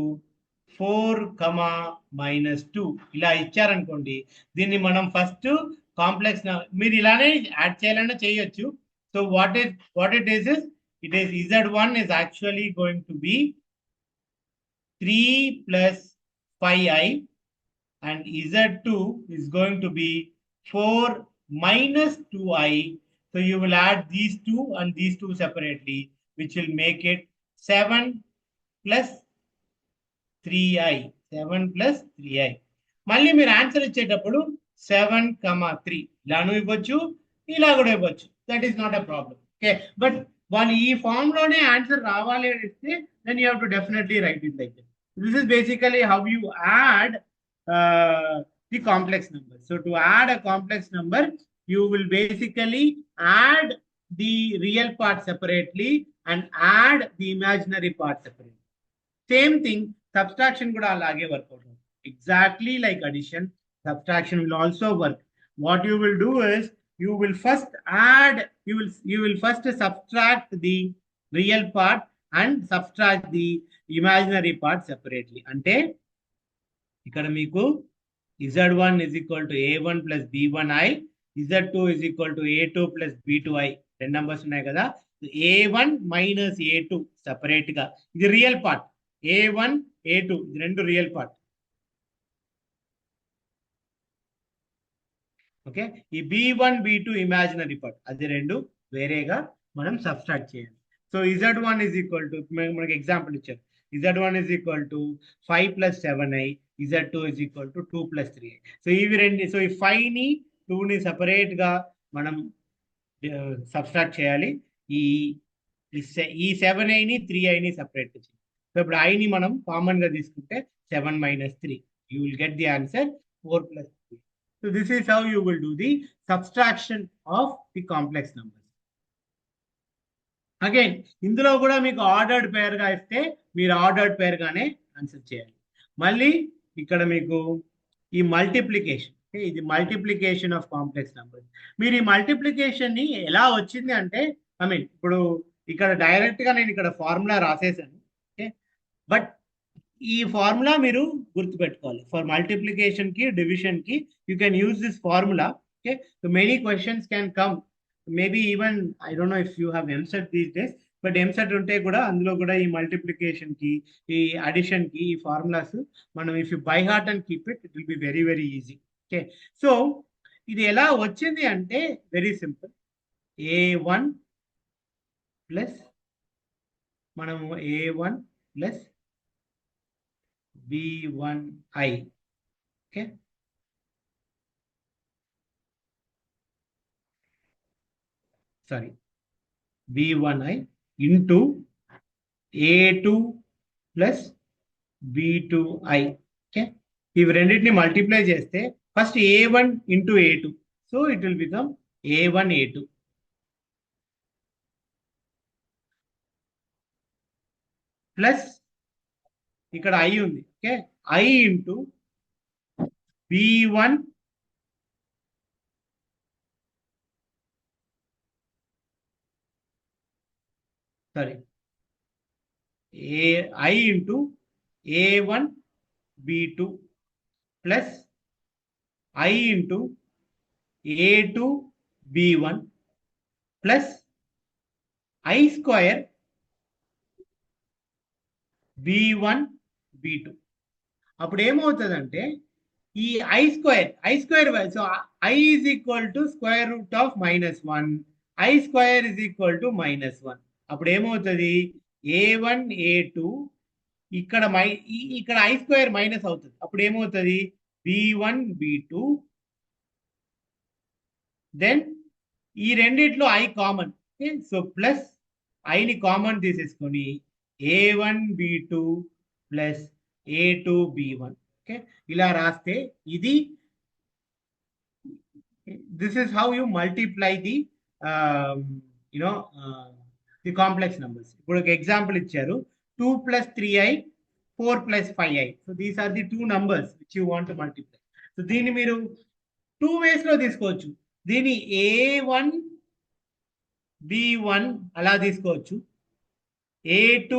4,-2 ఇలా ఇచ్చారనుకోండి. దీన్ని మనం ఫస్ట్ కాంప్లెక్స్ మీరు ఇలానే యాడ్ చేయాలన్నా చేయొచ్చు. So what it is z1 is actually going to be 3 plus 5i and z2 is going to be 4 minus 2i. So you will add these two and these two separately, which will make it 7 plus 3i. 7 plus 3i. మళ్ళీ మీరు answer ఇచ్చేటప్పుడు 7,3 ఇలాను ఇవ్వచ్చు, ఇలా కూడా ఇవ్వచ్చు. That is not a problem. Okay, but వాళ్ళు ఈ ఫామ్ లోనే ఆన్సర్ రావాలి అని ఇస్తే then you have to definitely write it like this. This is basically how you add the complex number. So to add a complex number, you will basically add the real part separately and add the imaginary part separately. Same thing, subtraction kuda alage work out. Exactly like addition, subtraction will also work. What you will do is you will first add, you will first subtract the real part and subtract the imaginary part separately. Ante ikkada meeku z1 is equal to a1 plus b1i, z2 is equal to a2 plus b2i. రెండు numbers ఉన్నాయి కదా, a1 minus a2 separate గా, ఇది real part. a1 a2 ఇది రెండు real part. Okay, ఈ b1 b2 imaginary part, అది రెండు వేరేగా మనం సబ్స్ట్రాక్ట్ చేయాలి. So z1 is equal to, మనకి ఎగ్జాంపుల్ ఇచ్చారు, z1 is equal to 5 plus 7i, z2 is equal to 2 plus 3i. So ఇవి రెండు, సో ఈ 5 ని 2 ని సెపరేట్ గా మనం సబ్స్ట్రాక్ట్ చేయాలి. ఈ 7i ని 3i ని సెపరేట్ చేయాలి. సో ఇప్పుడు i ని మనం కామన్ గా తీసుకుంటే 7 minus 3, you will get the answer 4 plus 3. So this is how you will do the subtraction of the complex numbers. Again ఇందులో కూడా మీకు ఆర్డర్డ్ పేర్ గా ఇస్తే మీరు ఆర్డర్డ్ పేర్ గానే ఆన్సర్ చేయాలి. మళ్ళీ ఇక్కడ మీకు ఈ మల్టిప్లికేషన్, ఇది మల్టిప్లికేషన్ ఆఫ్ కాంప్లెక్స్ నంబర్స్. మీరు ఈ మల్టిప్లికేషన్ ని ఎలా వచ్చింది అంటే, ఐ మీన్ ఇప్పుడు ఇక్కడ డైరెక్ట్ గా నేను ఇక్కడ ఫార్ములా రాసేసాను. ఓకే, బట్ ఈ ఫార్ములా మీరు గుర్తుపెట్టుకోవాలి. ఫర్ మల్టిప్లికేషన్ కి డివిజన్ కి you can use this formula. Okay, so many questions can come, maybe even I don't know if you have EAMCET these days, but EAMCET ఉంటే కూడా అందులో కూడా ఈ మల్టిప్లికేషన్ కి ఈ అడిషన్ కి ఈ ఫార్ములాస్ మనం if you by heart and keep it, it will be very very easy. Okay, so ఇది ఎలా వచ్చింది అంటే వెరీ సింపుల్. a1 ప్లస్ మనము a1 plus b1i. Okay, sorry b1i into a2 plus b2i. Okay, ఇవి రెండింటిని multiply చేస్తే first a1 into a2, so it will become a1 a2 plus ఇక్కడ i ఉంది. Okay, i into b1 sorry i into a1 b2 plus i into a2 b1 plus i square b1 b2. అప్పుడు ఏమవుతుందంటే ఈ i square so i is equal to square root of -1, i square is equal to -1. అప్పుడు ఏమవుతుంది, a1 a2 ఇక్కడ ఇక్కడ i square minus అవుతుంది. అప్పుడు ఏమవుతుంది b1 b2, దెన్ ఈ రెండిట్లో i common. So plus i ని కామన్ తీసేసుకొని a1 b2 plus a2 b1. Okay, ఇలా రాస్తే ఇది, this is how you multiply the the complex numbers. ఇప్పుడు ఒక ఎగ్జాంపుల్ ఇచ్చారు, 2 plus 3i 4 plus 5i. So these are the two numbers which you want to multiply. So దీన్ని మీరు 2 ways లో తీసుకోవచ్చు. దీన్ని a1 b1 అలా తీసుకోవచ్చు, a2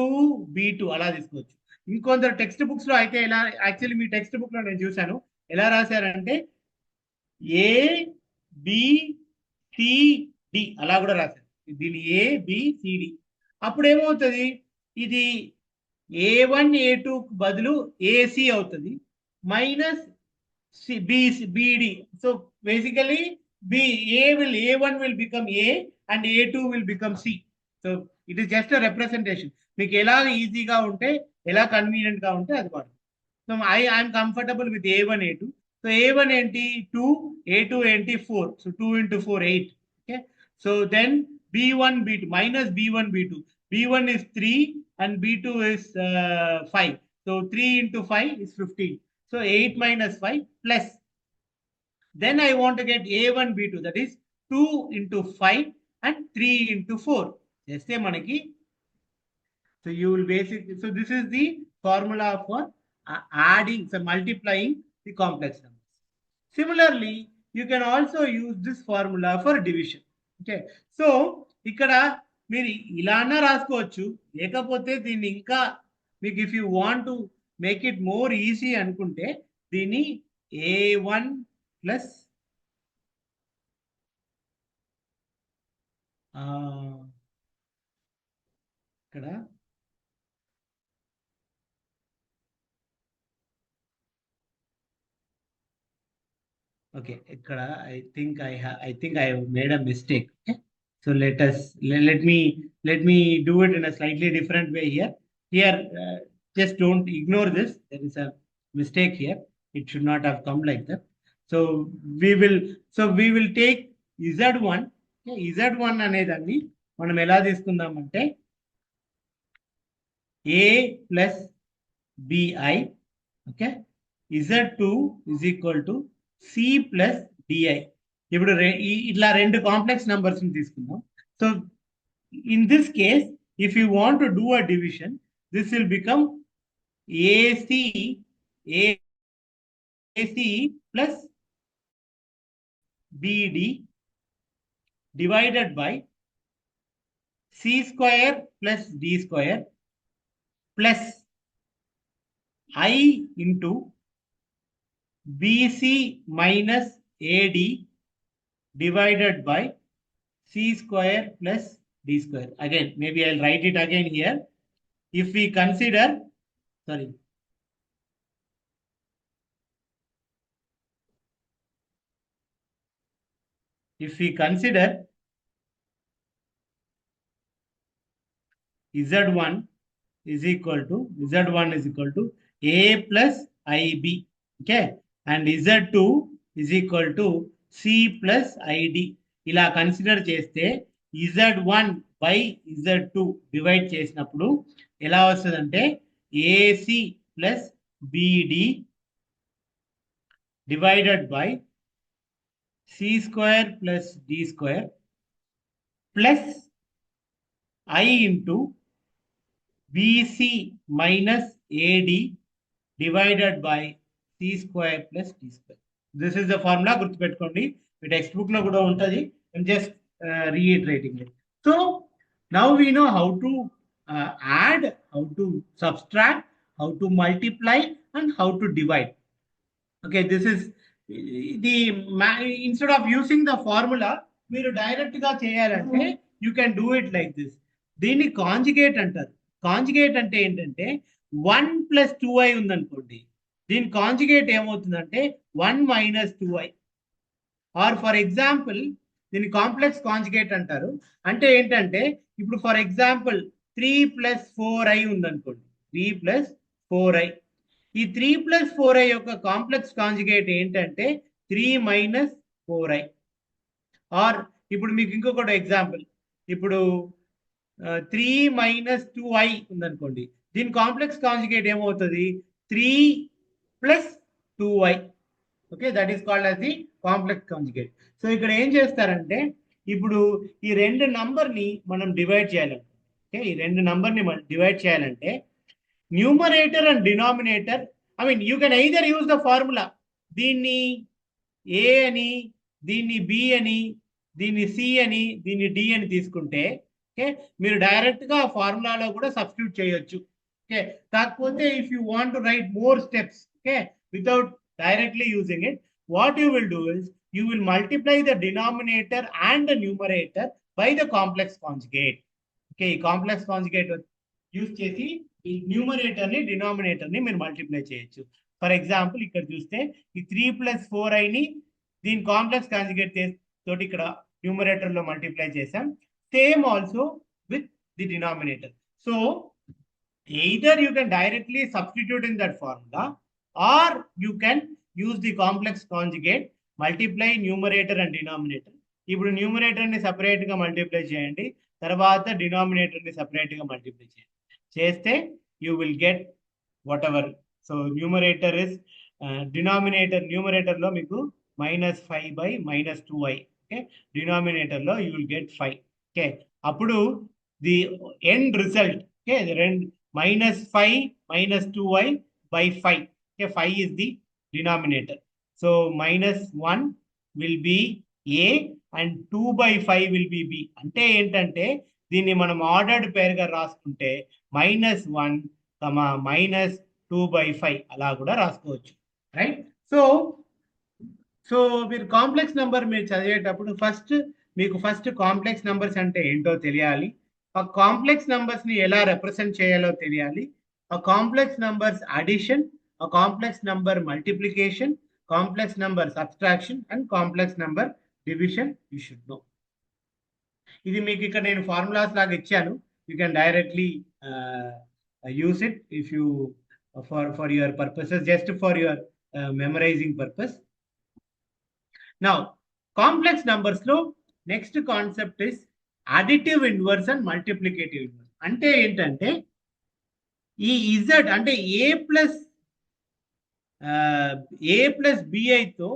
b2 అలా తీసుకోవచ్చు. ఇంకొందరు టెక్స్ట్ బుక్స్ లో అయితే ఎలా, యాక్చువల్లీ మీ టెక్స్ట్ బుక్ లో నేను చూశాను ఎలా రాశారంటే ఏ బి సి డి అలా కూడా రాశారు. దీని ఏ బి సి డి. అప్పుడు ఏమవుతుంది, ఇది a1 a2 బదులు ac అవుతుంది minus bd. So basically a1 will become a and a2 will become c. So it is just representation. మీకు ఎలా ఈజీగా ఉంటే, ఎలా కన్వీనియంట్ గా ఉంటే అది వాడు. So I'm comfortable with a1 a2. So a1 ఏంటి 2, a2 ఏంటి 4. So 2 into 4 8. Okay, so then b1 b2 minus b1 b2. b1 is 3 and b2 is 5. So 3 into 5 is 15. So 8 minus 5 plus. Then I want to get a1 b2, that is 2 into 5 and 3 into 4. Just say manaki. So you will basically, so this is the formula for adding, so multiplying the complex numbers. Similarly, you can also use this formula for division. Okay, so ikkada మీరు ఇలానా రాసుకోవచ్చు, లేకపోతే దీన్ని ఇంకా మీకు if you want to make it more easy అనుకుంటే దీన్ని a1 plus ఇక్కడ okay, ikkada I think I have made a mistake. Okay, so let me do it in a slightly different way here. Just don't ignore this. There is a mistake here. It should not have come like that. So we will take z1. Okay, z1 అనేదాన్ని మనం ఎలా తీసుకుందామంటే a plus bi. Okay, z2 is equal to c plus di. ఇప్పుడు ఇట్లా రెండు complex numbers ని తీసుకుందాం. So in this case if you want to do a division, this will become ac plus bd divided by c square plus d square plus I into bc minus ad divided by c square plus d square. Again, maybe I'll write it again here. If we consider, sorry, if we consider z1 is equal to a plus ib. Okay, and z2 is equal to c plus id. ఇలా consider చేస్తే z1 by z2 divide చేసినప్పుడు ఎలా వస్తుందంటే ac plus bd divided by c square plus d square plus I into bc minus ad divided by c square plus d square. This is the formula. గుర్తుపెట్టుకోండి, మీ text book లో కూడా ఉంటుంది. I'm just reiterating it. So now we know how to add, how to subtract, how to multiply, and how to divide. Okay, this is the instead of using the formula, మీరు direct గా చేయాలంటే you can do it like this. దీన్ని conjugate అంటారు. Conjugate అంటే ఏంటంటే 1 plus 2i ఉందనుకోండి, దీని conjugate ఏమవుతుందంటే 1 minus 2i. Or for example దీన్ని కాంప్లెక్స్ కాంజుగేట్ అంటారు. అంటే ఏంటంటే ఇప్పుడు ఫర్ ఎగ్జాంపుల్ 3 plus 4i ఉందనుకోండి, 3 plus 4i. ఈ 3 plus 4i యొక్క కాంప్లెక్స్ కాంజుగేట్ ఏంటంటే 3 minus 4i. ఆర్ ఇప్పుడు మీకు ఇంకొకటి ఎగ్జాంపుల్, ఇప్పుడు 3 minus 2i ఉందనుకోండి, దీని కాంప్లెక్స్ కాంజుగేట్ ఏమవుతుంది 3 plus 2i. Okay, that is called as the complex conjugate. So ఇక్కడ ఏం చేస్తారంటే ఇప్పుడు ఈ రెండు నంబర్ని మనం డివైడ్ చేయాలంటే, ఓకే, ఈ రెండు నంబర్ని మనం డివైడ్ చేయాలంటే numerator and denominator, I mean you can either use the formula, దీన్ని ఏ అని, దీన్ని బి అని, దీన్ని సి అని, దీన్ని డి అని తీసుకుంటే ఓకే, మీరు డైరెక్ట్ గా ఫార్ములాలో కూడా సబ్స్టిట్యూట్ చేయొచ్చు. ఓకే, కాకపోతే if you want to right more steps okay without directly using it, what you will do is you will multiply the denominator and the numerator by the complex conjugate. Okay, complex conjugate use చేసి ఈ numerator ని denominator ని మీరు multiply చేయొచ్చు. For example ఇక్కడ చూస్తే ఈ 3+4i ని దీని కాంప్లెక్స్ కాంజుగేట్ తోటి ఇక్కడ న్యూమరేటర్ లో మల్టిప్లై చేసాం. Same also with the denominator. So either you can directly substitute in that formula or you can use the complex conjugate, multiply numerator and denominator. ఇప్పుడు న్యూమరేటర్ ని separate గా multiply చేయండి, తర్వాత denominator ని separate గా multiply చేయండి. చేస్తే you will get what ever. So numerator is numerator లో మీకు -5/-2i. ఓకే, డినామినేటర్ లో యూ విల్ గెట్ 5. ఓకే, అప్పుడు the end result okay -5 - 2i/5. okay, 5 is the denominator. So -1 will be a and 2/5 will be b. అంటే ఏంటంటే దీన్ని మనం ordered పేర్ గా రాసుకుంటే -1, -2/5 అలా కూడా రాసుకోవచ్చు. రైట్. సో మీరు కాంప్లెక్స్ నెంబర్ మీరు చదివేటప్పుడు మీకు ఫస్ట్ కాంప్లెక్స్ నెంబర్స్ అంటే ఏంటో తెలియాలి. ఆ కాంప్లెక్స్ నెంబర్స్ ని ఎలా రిప్రజెంట్ చేయాలో తెలియాలి. ఆ కాంప్లెక్స్ నెంబర్స్ అడిషన్, ఆ complex number multiplication, complex number subtraction and complex number division you should know. ఇది మీకు ఇక్కడ నేను ఫార్ములాస్ లాగా ఇచ్చాను. You can directly use it if you for your purposes, just for your memorising purpose. Now complex numbers లో next concept is additive inverse and multiplicative inverse. అంటే ఏంటంటే ఈ ఇజెడ్ అంటే ఏ ప్లస్ బిఐతో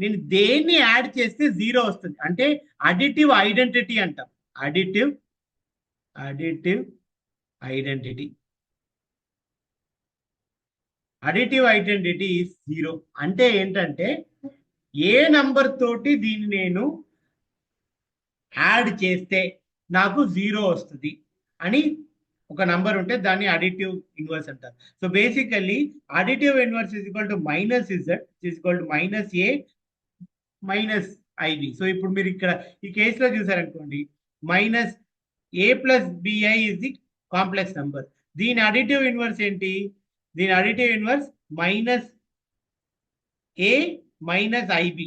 నేను దేన్ని యాడ్ చేస్తే 0 వస్తుంది. అంటే అడిటివ్ ఐడెంటిటీ అంటాం. Additive identity is 0. అంటే ఏంటంటే ఏ నంబర్ తోటి దీన్ని నేను యాడ్ చేస్తే నాకు 0 వస్తుంది అని ఒక నంబర్ ఉంటే దాన్ని అడిటివ్ ఇన్వర్స్ అంటారు. So basically additive inverse is equal to -z is equal to -a -ib. So ఇప్పుడు మీరు ఇక్కడ ఈ కేసులో చూసారనుకోండి, -a + bi is the complex number. దీని అడిటివ్ ఇన్వర్స్ ఏంటి? దీని అడిటివ్ ఇన్వర్స్ -a -ib.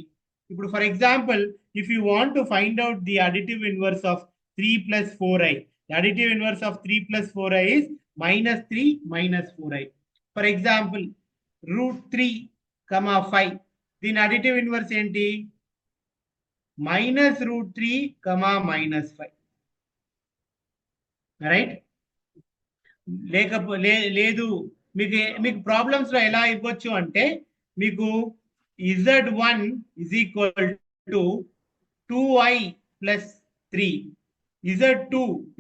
ఇప్పుడు for example if you want to find out the additive inverse of 3 + 4i, the additive inverse of 3 + 4i is -3 - 4i. For example, √3, 5. దీని additive inverse ఏంటి? -√3, -5. Right. లేదు మీకు problems లో ఎలా ఇవ్వచ్చు అంటే మీకు z1 is equal to 2i + 3, z2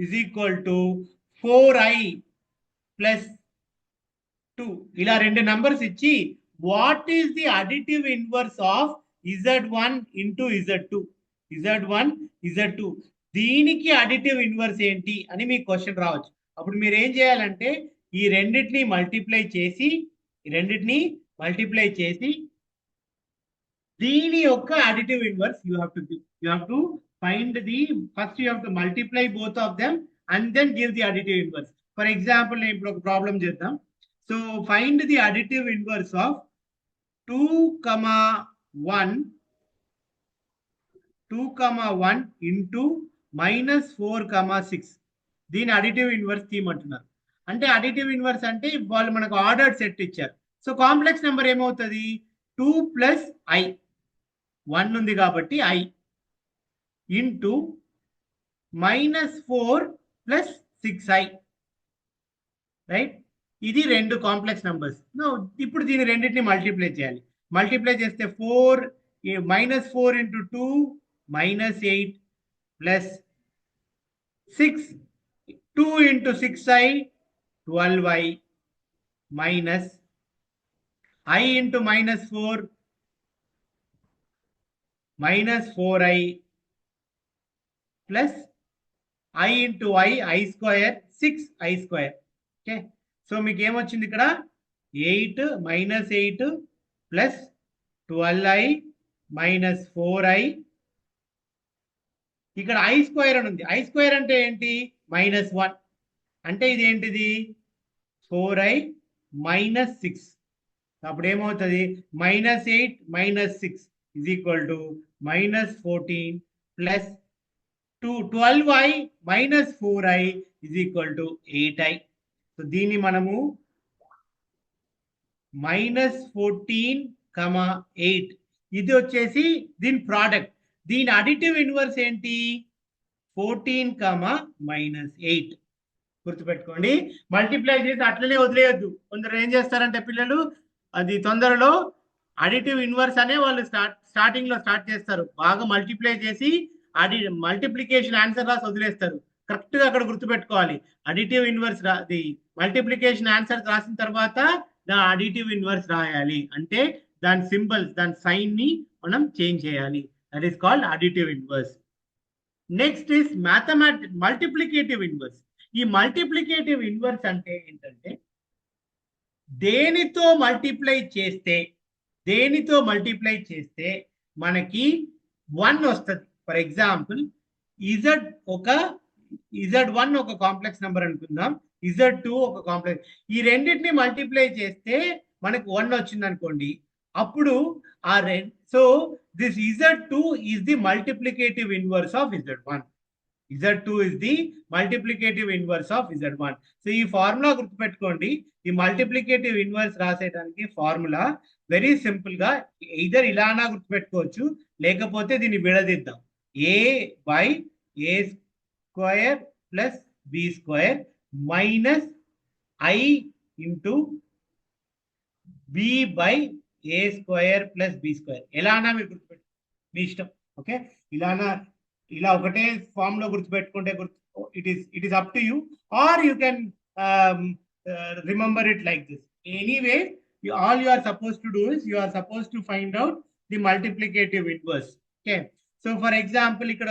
is equal to 4i + 2. ఇలా రెండు నంబర్స్ ఇచ్చి what is the additive inverse of z1 into z2, z1 z2 దీనికి అడిటివ్ ఇన్వర్స్ ఏంటి అని మీకు క్వశ్చన్ రావచ్చు. అప్పుడు మీరు ఏం చేయాలంటే ఈ రెండింటిని మల్టిప్లై చేసి దీని యొక్క additive inverse you have to find the first you have to multiply both of them and then give the additive inverse. For example, నేను ఇప్పుడు ఒక ప్రాబ్లం చేద్దాం. So find the additive inverse of 2,1 into -4,6. దీని additive inverse తీయమంటున్నారు. అంటే additive inverse అంటే వాళ్ళు మనకు ordered set ఇచ్చారు. సో కాంప్లెక్స్ నెంబర్ ఏమవుతుంది? 2 + i, 1 ఉంది కాబట్టి i ఇంటూ -4 + 6i. రైట్. ఇది రెండు కాంప్లెక్స్ నెంబర్స్. ఇప్పుడు దీని రెండింటిని మల్టిప్లై చేయాలి. మల్టిప్లై చేస్తే -4 into 2 -8 plus 6, 2 into 6i 12i minus I into minus 4 minus 4i plus I into I square 6i square. Okay, so మీకు ఏమొచ్చింది ఇక్కడ 8 minus 8 plus 12i minus 4i. ఇక్కడ I స్క్వేర్ అని ఉంది. I స్క్వేర్ అంటే ఏంటి? -1. అంటే ఇది ఏంటిది? 4i minus 6. అప్పుడు ఏమవుతుంది? -8 minus 6 is equal to -14 plus 12i minus 4i is equal to 8i. So దీన్ని మనము -14, 8 ఇది వచ్చేసి దీని ప్రోడక్ట్. దీని అడిటివ్ ఇన్వర్స్ ఏంటి? 14, -8. గుర్తుపెట్టుకోండి. మల్టిప్లై చేసి అట్లనే వదిలేయద్దు. కొందరు ఏం చేస్తారంటే పిల్లలు అది తొందరలో అడిటివ్ ఇన్వర్స్ అనే వాళ్ళు స్టార్టింగ్ లో స్టార్ట్ చేస్తారు. బాగా మల్టిప్లై చేసి మల్టిప్లికేషన్ ఆన్సర్ రాసి వదిలేస్తారు. కరెక్ట్ గా అక్కడ గుర్తుపెట్టుకోవాలి. Additive inverse the multiplication answer రాసిన తర్వాత ద అడిటివ్ ఇన్వర్స్ రాయాలి. అంటే దాని సింబల్స్, దాని సైన్ ని మనం చేంజ్ చేయాలి. That is called additive inverse. Next is multiplicative inverse. ఈ మల్టిప్లికేటివ్ ఇన్వర్స్ అంటే ఏంటంటే దేనితో మల్టిప్లై చేస్తే మనకి 1 వస్తుంది. ఫర్ ఎగ్జాంపుల్ Z1 ఒక కాంప్లెక్స్ నెంబర్ అనుకుందాం, Z2 ఒక కాంప్లెక్స్. ఈ రెండింటిని మల్టిప్లై చేస్తే మనకు 1 వచ్చింది అనుకోండి. అప్పుడు so this Z2 is the multiplicative inverse of Z1. Z2 is the multiplicative inverse of Z1. So ఈ ఫార్ములా గుర్తుపెట్టుకోండి. ఈ మల్టిప్లికేటివ్ ఇన్వర్స్ రాసేయడానికి ఫార్ములా వెరీ సింపుల్ గా ఇదర్ ఇలానా గుర్తుపెట్టుకోవచ్చు, లేకపోతే దీన్ని విడదిద్దాం. a/a² plus b² minus I into b/a² plus b². ఎలానా మీరు గుర్తుపెట్టు, మీ ఇష్టం. ఓకే, ఇలానా ఇలా ఒకటే ఫామ్ లో గుర్తుపెట్టుకుంటే it is up to you, or you can remember it like this. Anyway all you are supposed to do is you are supposed to find out the multiplicative inverse. Okay, so for example ఇక్కడ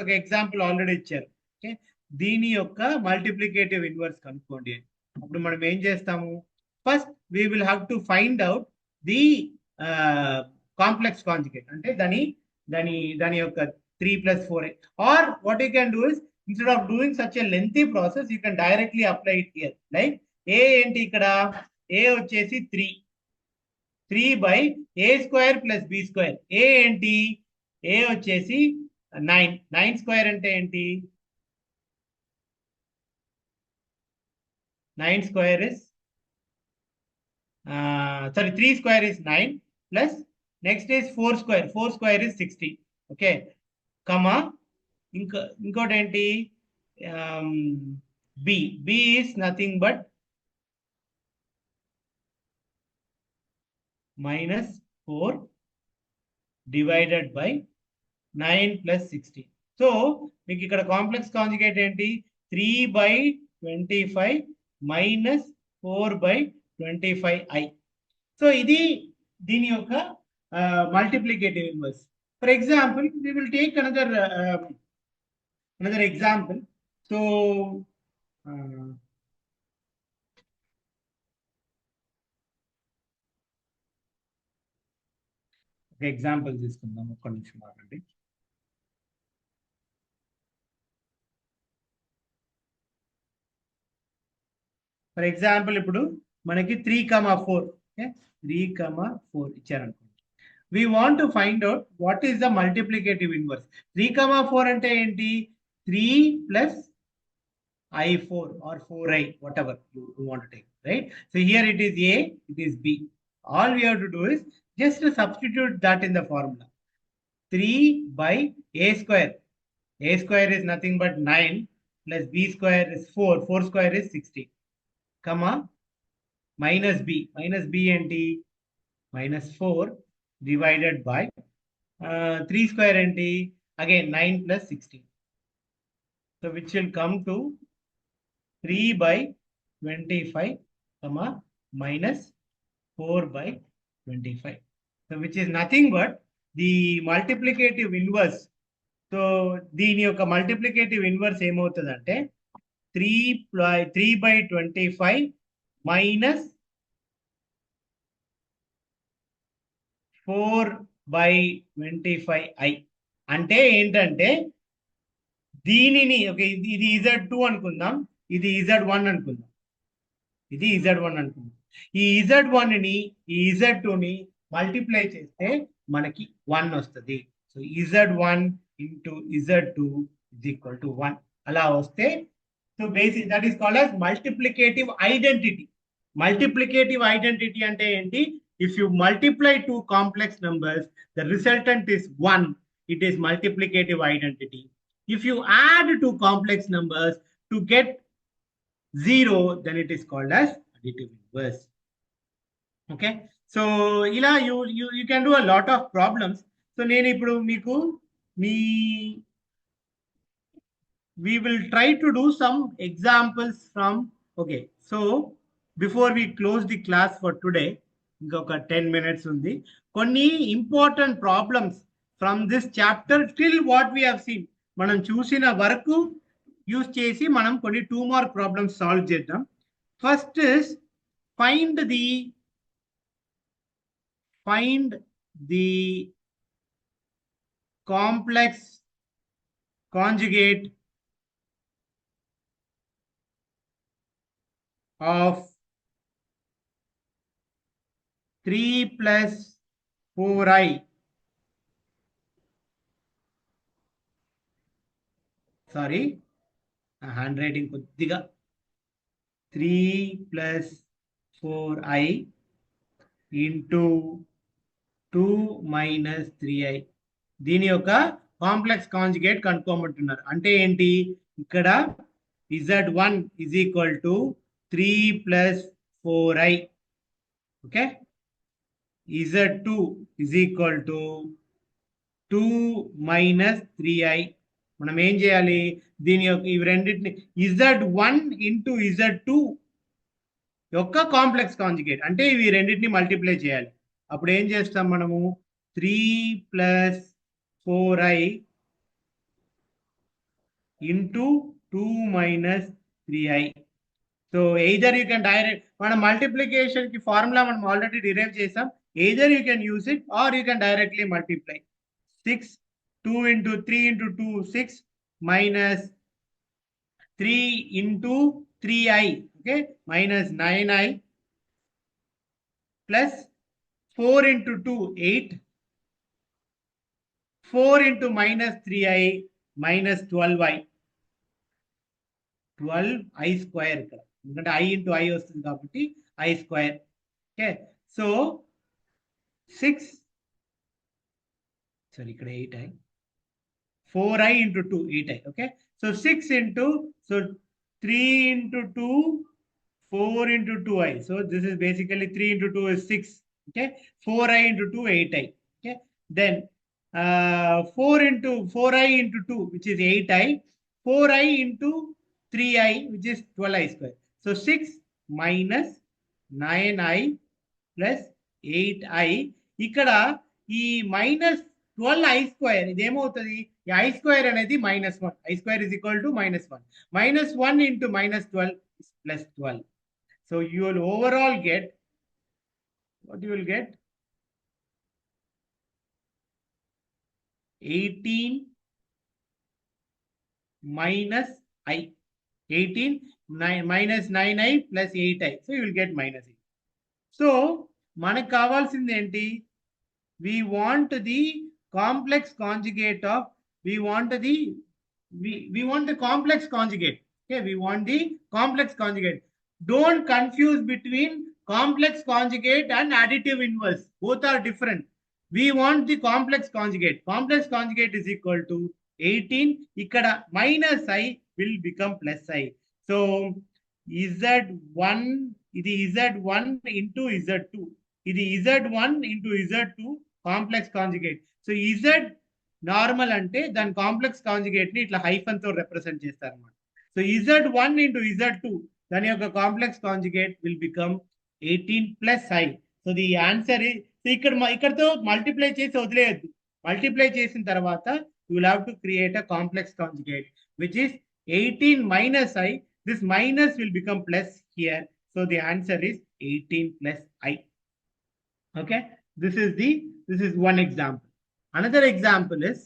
ఒక example already ఇచ్చారు. Okay, దీని యొక్క multiplicative inverse కనుక్కోండి. అప్పుడు మనం ఏం చేస్తాము? First we will have to find out the complex conjugate. అంటే దాని యొక్క 3 plus 4a. Or what you can do is, instead of doing such a lengthy process, you can directly apply it here. Like a ఏంటి ఇక్కడ? a వచ్చేసి 3/a² plus b². a ఏంటి? a వచ్చేసి 9 square అంటే ఏంటి? 9 square is 3 square is 9 plus next is 4 square. 4 square is 60. Okay, కమా ఇంకోటి ఏంటి? b is nothing but -4 divided by 9 plus 60. So మీకు ఇక్కడ కాంప్లెక్స్ కాంజుగేట్ ఏంటి? 3/25 minus 4/25i. సో ఇది దీని యొక్క multiplicative inverse. For example, we will take another example. So example తీసుకుందాం. ఒక్క నిమిషం ఆగండి. ఫర్ ఎగ్జాంపుల్ ఇప్పుడు మనకి 3,4 3,4 ఇచ్చారనుకోండి. We want to find out what is the multiplicative inverse. 3,4 అంటే ఏంటి? 3 plus i4 or 4i, whatever you want to take, right? So here it is a, it is b. All we have to do is just to substitute that in the formula. 3/a². a² is nothing but 9 plus b² is 4. 4 square is 60. Comma minus b. Minus b ఏంటి? -4 divided by 3 square ఏంటి? Again 9 plus 60. So which will come to 3/25 minus 4/25. So which is nothing but the multiplicative inverse. So దీని యొక్క multiplicative inverse ఏమవుతుందంటే 3/25 minus 4/25i. అంటే ఏంటంటే దీనిని ఇది Z2 అనుకుందాం, ఇది Z1 అనుకుందాం, ఇది Z1 అనుకుందాం. ఈ Z1 ని ఈ Z2 ని మల్టిప్లై చేస్తే మనకి 1 వస్తుంది. So Z1 into Z2 is equal to 1. అలా వస్తే so basic that is called as multiplicative identity. Multiplicative identity అంటే ఏంటి? If you multiply two complex numbers, the resultant is 1. It is multiplicative identity. If you add two complex numbers to get 0, then it is called as additive inverse. Okay. So ila you can do a lot of problems. So nenu ippudu meeku we will try to do some examples from. Okay. So before we close the class for today, ఇంకొక 10 minutes ఉంది. కొన్ని important problems from this chapter till what we have seen, మనం చూసిన వరకు use చేసి మనం కొన్ని 2 mark problems solve చేద్దాం. First is find the complex conjugate of 3 plus 4i sorry hand writing కొద్దిగా 3 plus 4i into 2 minus 3i దీని యొక్క కాంప్లెక్స్ కాంజుగేట్ కనుక్కోమంటున్నారు. అంటే ఏంటి? ఇక్కడ Z1 is equal to 3 plus 4i. okay, Z2 is equal to 2 minus 3i. మనం ఏం చేయాలి? దీని యొక్క ఇవి రెండింటిని Z1 into Z2 యొక్క కాంప్లెక్స్ కాంజుగేట్ అంటే ఇవి రెండింటిని మల్టిప్లై చేయాలి. అప్పుడు ఏం చేస్తాం మనము? 3 plus 4i into 2 minus 3i. So either you can direct, మనం మల్టిప్లికేషన్ కి ఫార్ములా మనం ఆల్రెడీ డిరైవ్ చేసాం. either you can use it or you can directly multiply. 6 2 into 3 into 2 6 minus 3 into 3i, okay, minus 9i plus 4 into 2 8, 4 into minus 3i minus 12i, 12i square ఇక్కడ ఎందుకంటే i into i వస్తుంది కాబట్టి i square. okay, so 6 sorry ఇక్కడ 8i 4i into 2 8i. okay, so 6 into so 3 into 2 4 into 2i, so this is basically 3 into 2 is 6. okay, 4i into 2 8i. okay, then 4 into 4i into 2 which is 8i, 4i into 3i which is 12i square. so 6 minus 9i plus 8i. ఇక్కడ ఈ minus 12i square ఇదేమవుతుంది? ఈ i square అనేది -1. i square is equal to -1. -1 into -12 is plus 12. so you will overall get what you will get 18 minus i, 18 minus 9i plus 8i, so you will get -8. so మనకు కావాల్సింది ఏంటి? we want the complex conjugate of we want the complex conjugate. okay, we want the complex conjugate. don't confuse between complex conjugate and additive inverse, both are different. we want the complex conjugate. complex conjugate is equal to 18. ఇక్కడ minus i will become plus i. so Z1 ఇది Z1 into Z2, ఇది Z1 into Z2 complex conjugate. So Z normal అంటే దాని complex conjugate ని ఇట్లా hyphen తో represent చేస్తారు అన్నమాట. సో Z1 into Z2 దాని యొక్క complex conjugate will become 18 plus I. So the answer ఇక్కడతో మల్టిప్లై చేసి వదిలేయద్దు. మల్టిప్లై చేసిన తర్వాత you will have to create a complex conjugate which is 18 minus I. This minus will become plus here. So the answer is 18 plus I. Okay. This is one example. Another example is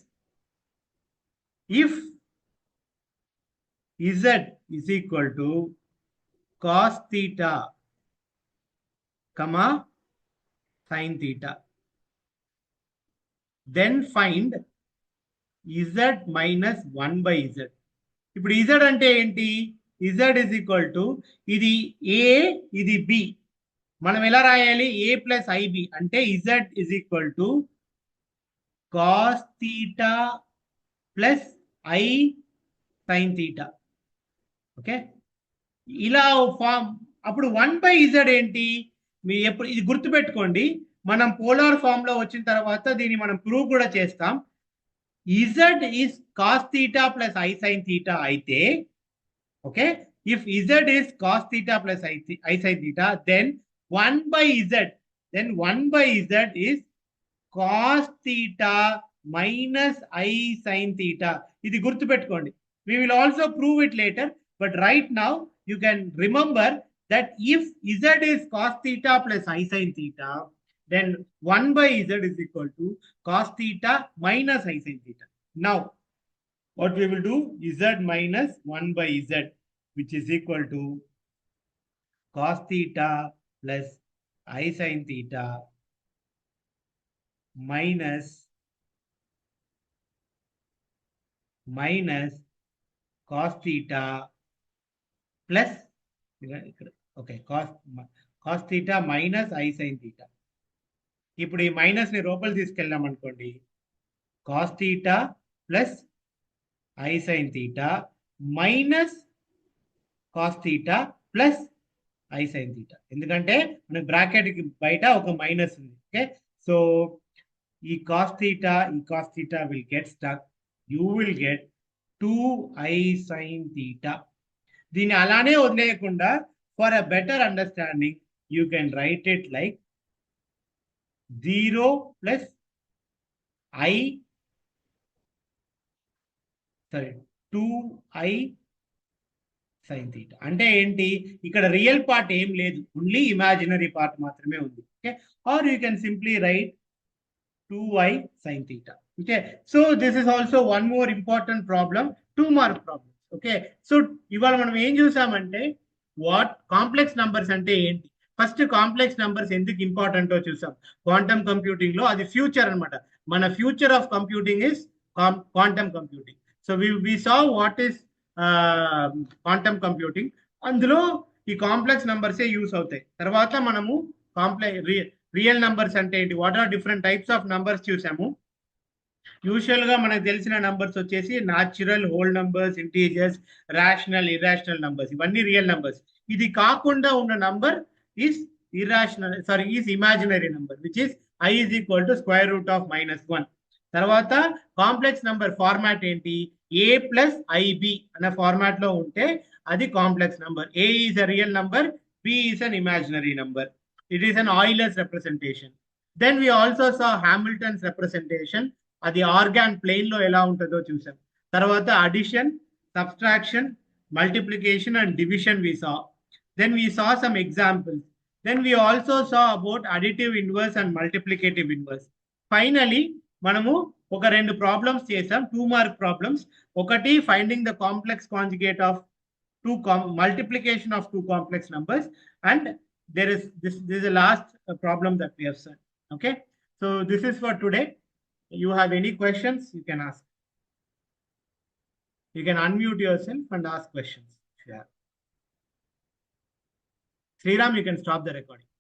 if Z is equal to cos theta, comma sin theta, then find Z minus 1 by Z. ఇప్పుడు Z అంటే ఏంటి? Z is equal to ఇది A, ఇది B. మనం ఎలా రాయాలి? A plus IB అంటే Z is equal to cos theta plus I sin theta. Okay, ఇలా ఫామ్. అప్పుడు 1 by Z ఏంటి? మీ ఎప్పుడు ఇది గుర్తుపెట్టుకోండి. మనం పోలార్ ఫామ్ లో వచ్చిన తర్వాత దీన్ని మనం ప్రూవ్ కూడా చేస్తాం. Z is cos theta plus I sin theta అయితే, okay, if Z is cos theta plus I sin theta, then 1 by Z is cos theta minus I sin theta. ఇది గుర్తుపెట్టుకోండి. We will also prove it later, but right now you can remember that if Z is cos theta plus I sin theta, then 1 by Z is equal to cos theta minus I sin theta. Now, what we will do, Z minus 1 by Z, which is equal to cos theta plus I sin theta minus cos theta plus, okay, cos theta minus I sin theta. ఇప్పుడు ఈ minus ని రూపలు తీసుకెళ్ళాం అనుకోండి, cos theta plus I sin theta minus cos theta plus I sin theta. ఎందుకంటే మన bracket కి బయట ఒక మైనస్ ఉంది. ఓకే, సో ఈ cos theta will get stuck. You will get 2I sin theta. దీన్ని అలానే వదిలేయకుండా for a better understanding you can write it like 0 plus I, sorry, 2I sin theta. అంటే ఏంటి? ఇక్కడ రియల్ పార్ట్ ఏం లేదు, only imaginary part మాత్రమే ఉంది. Okay, or you can simply write 2I sin theta. Okay, so this is also one more important problem, 2 mark problem. Okay, so ఇవాళ మనం ఏం చూసామంటే వాట్ కాంప్లెక్స్ నంబర్స్ అంటే ఏంటి, ఫస్ట్ కాంప్లెక్స్ నంబర్స్ ఎందుకు ఇంపార్టెంటో చూసాం. క్వాంటమ్ కంప్యూటింగ్ లో అది ఫ్యూచర్ అన్నమాట. మన future of computing is quantum computing. So we saw what is quantum computing. అందులో ఈ కాంప్లెక్స్ నంబర్సే యూస్ అవుతాయి. తర్వాత మనము రియల్ నంబర్స్ అంటే ఏంటి, what are different types of numbers చూసాము. యూజువల్ గా మనకు తెలిసిన నంబర్స్ వచ్చేసి natural, whole numbers, integers, rational, irrational numbers, ఇవన్నీ రియల్ నంబర్స్. ఇది కాకుండా ఉన్న number is imaginary number which is I is equal to square root of -1. తర్వాత కాంప్లెక్స్ నంబర్ ఫార్మాట్ ఏంటి, A plus IB అనే ఫార్మాట్ లో ఉంటే అది complex number. A is a real number, B is an imaginary number. It is an Euler's representation. Then we also saw Hamilton's representation. అది organ plane లో ఎలా ఉంటుందో చూసాం. తర్వాత addition, subtraction, multiplication and division we saw. Then we saw some examples. Then we also saw about additive inverse and multiplicative inverse. Finally, మనము ఒక 2 problems చేసాం, 2 mark problems. ఒకటి finding the complex conjugate of multiplication of 2 complex numbers, and there is this is the last problem that we have said. Okay, so this is for today. You have any questions, you can ask. You can unmute yourself and ask questions. Yeah. Sriram, you can stop the recording.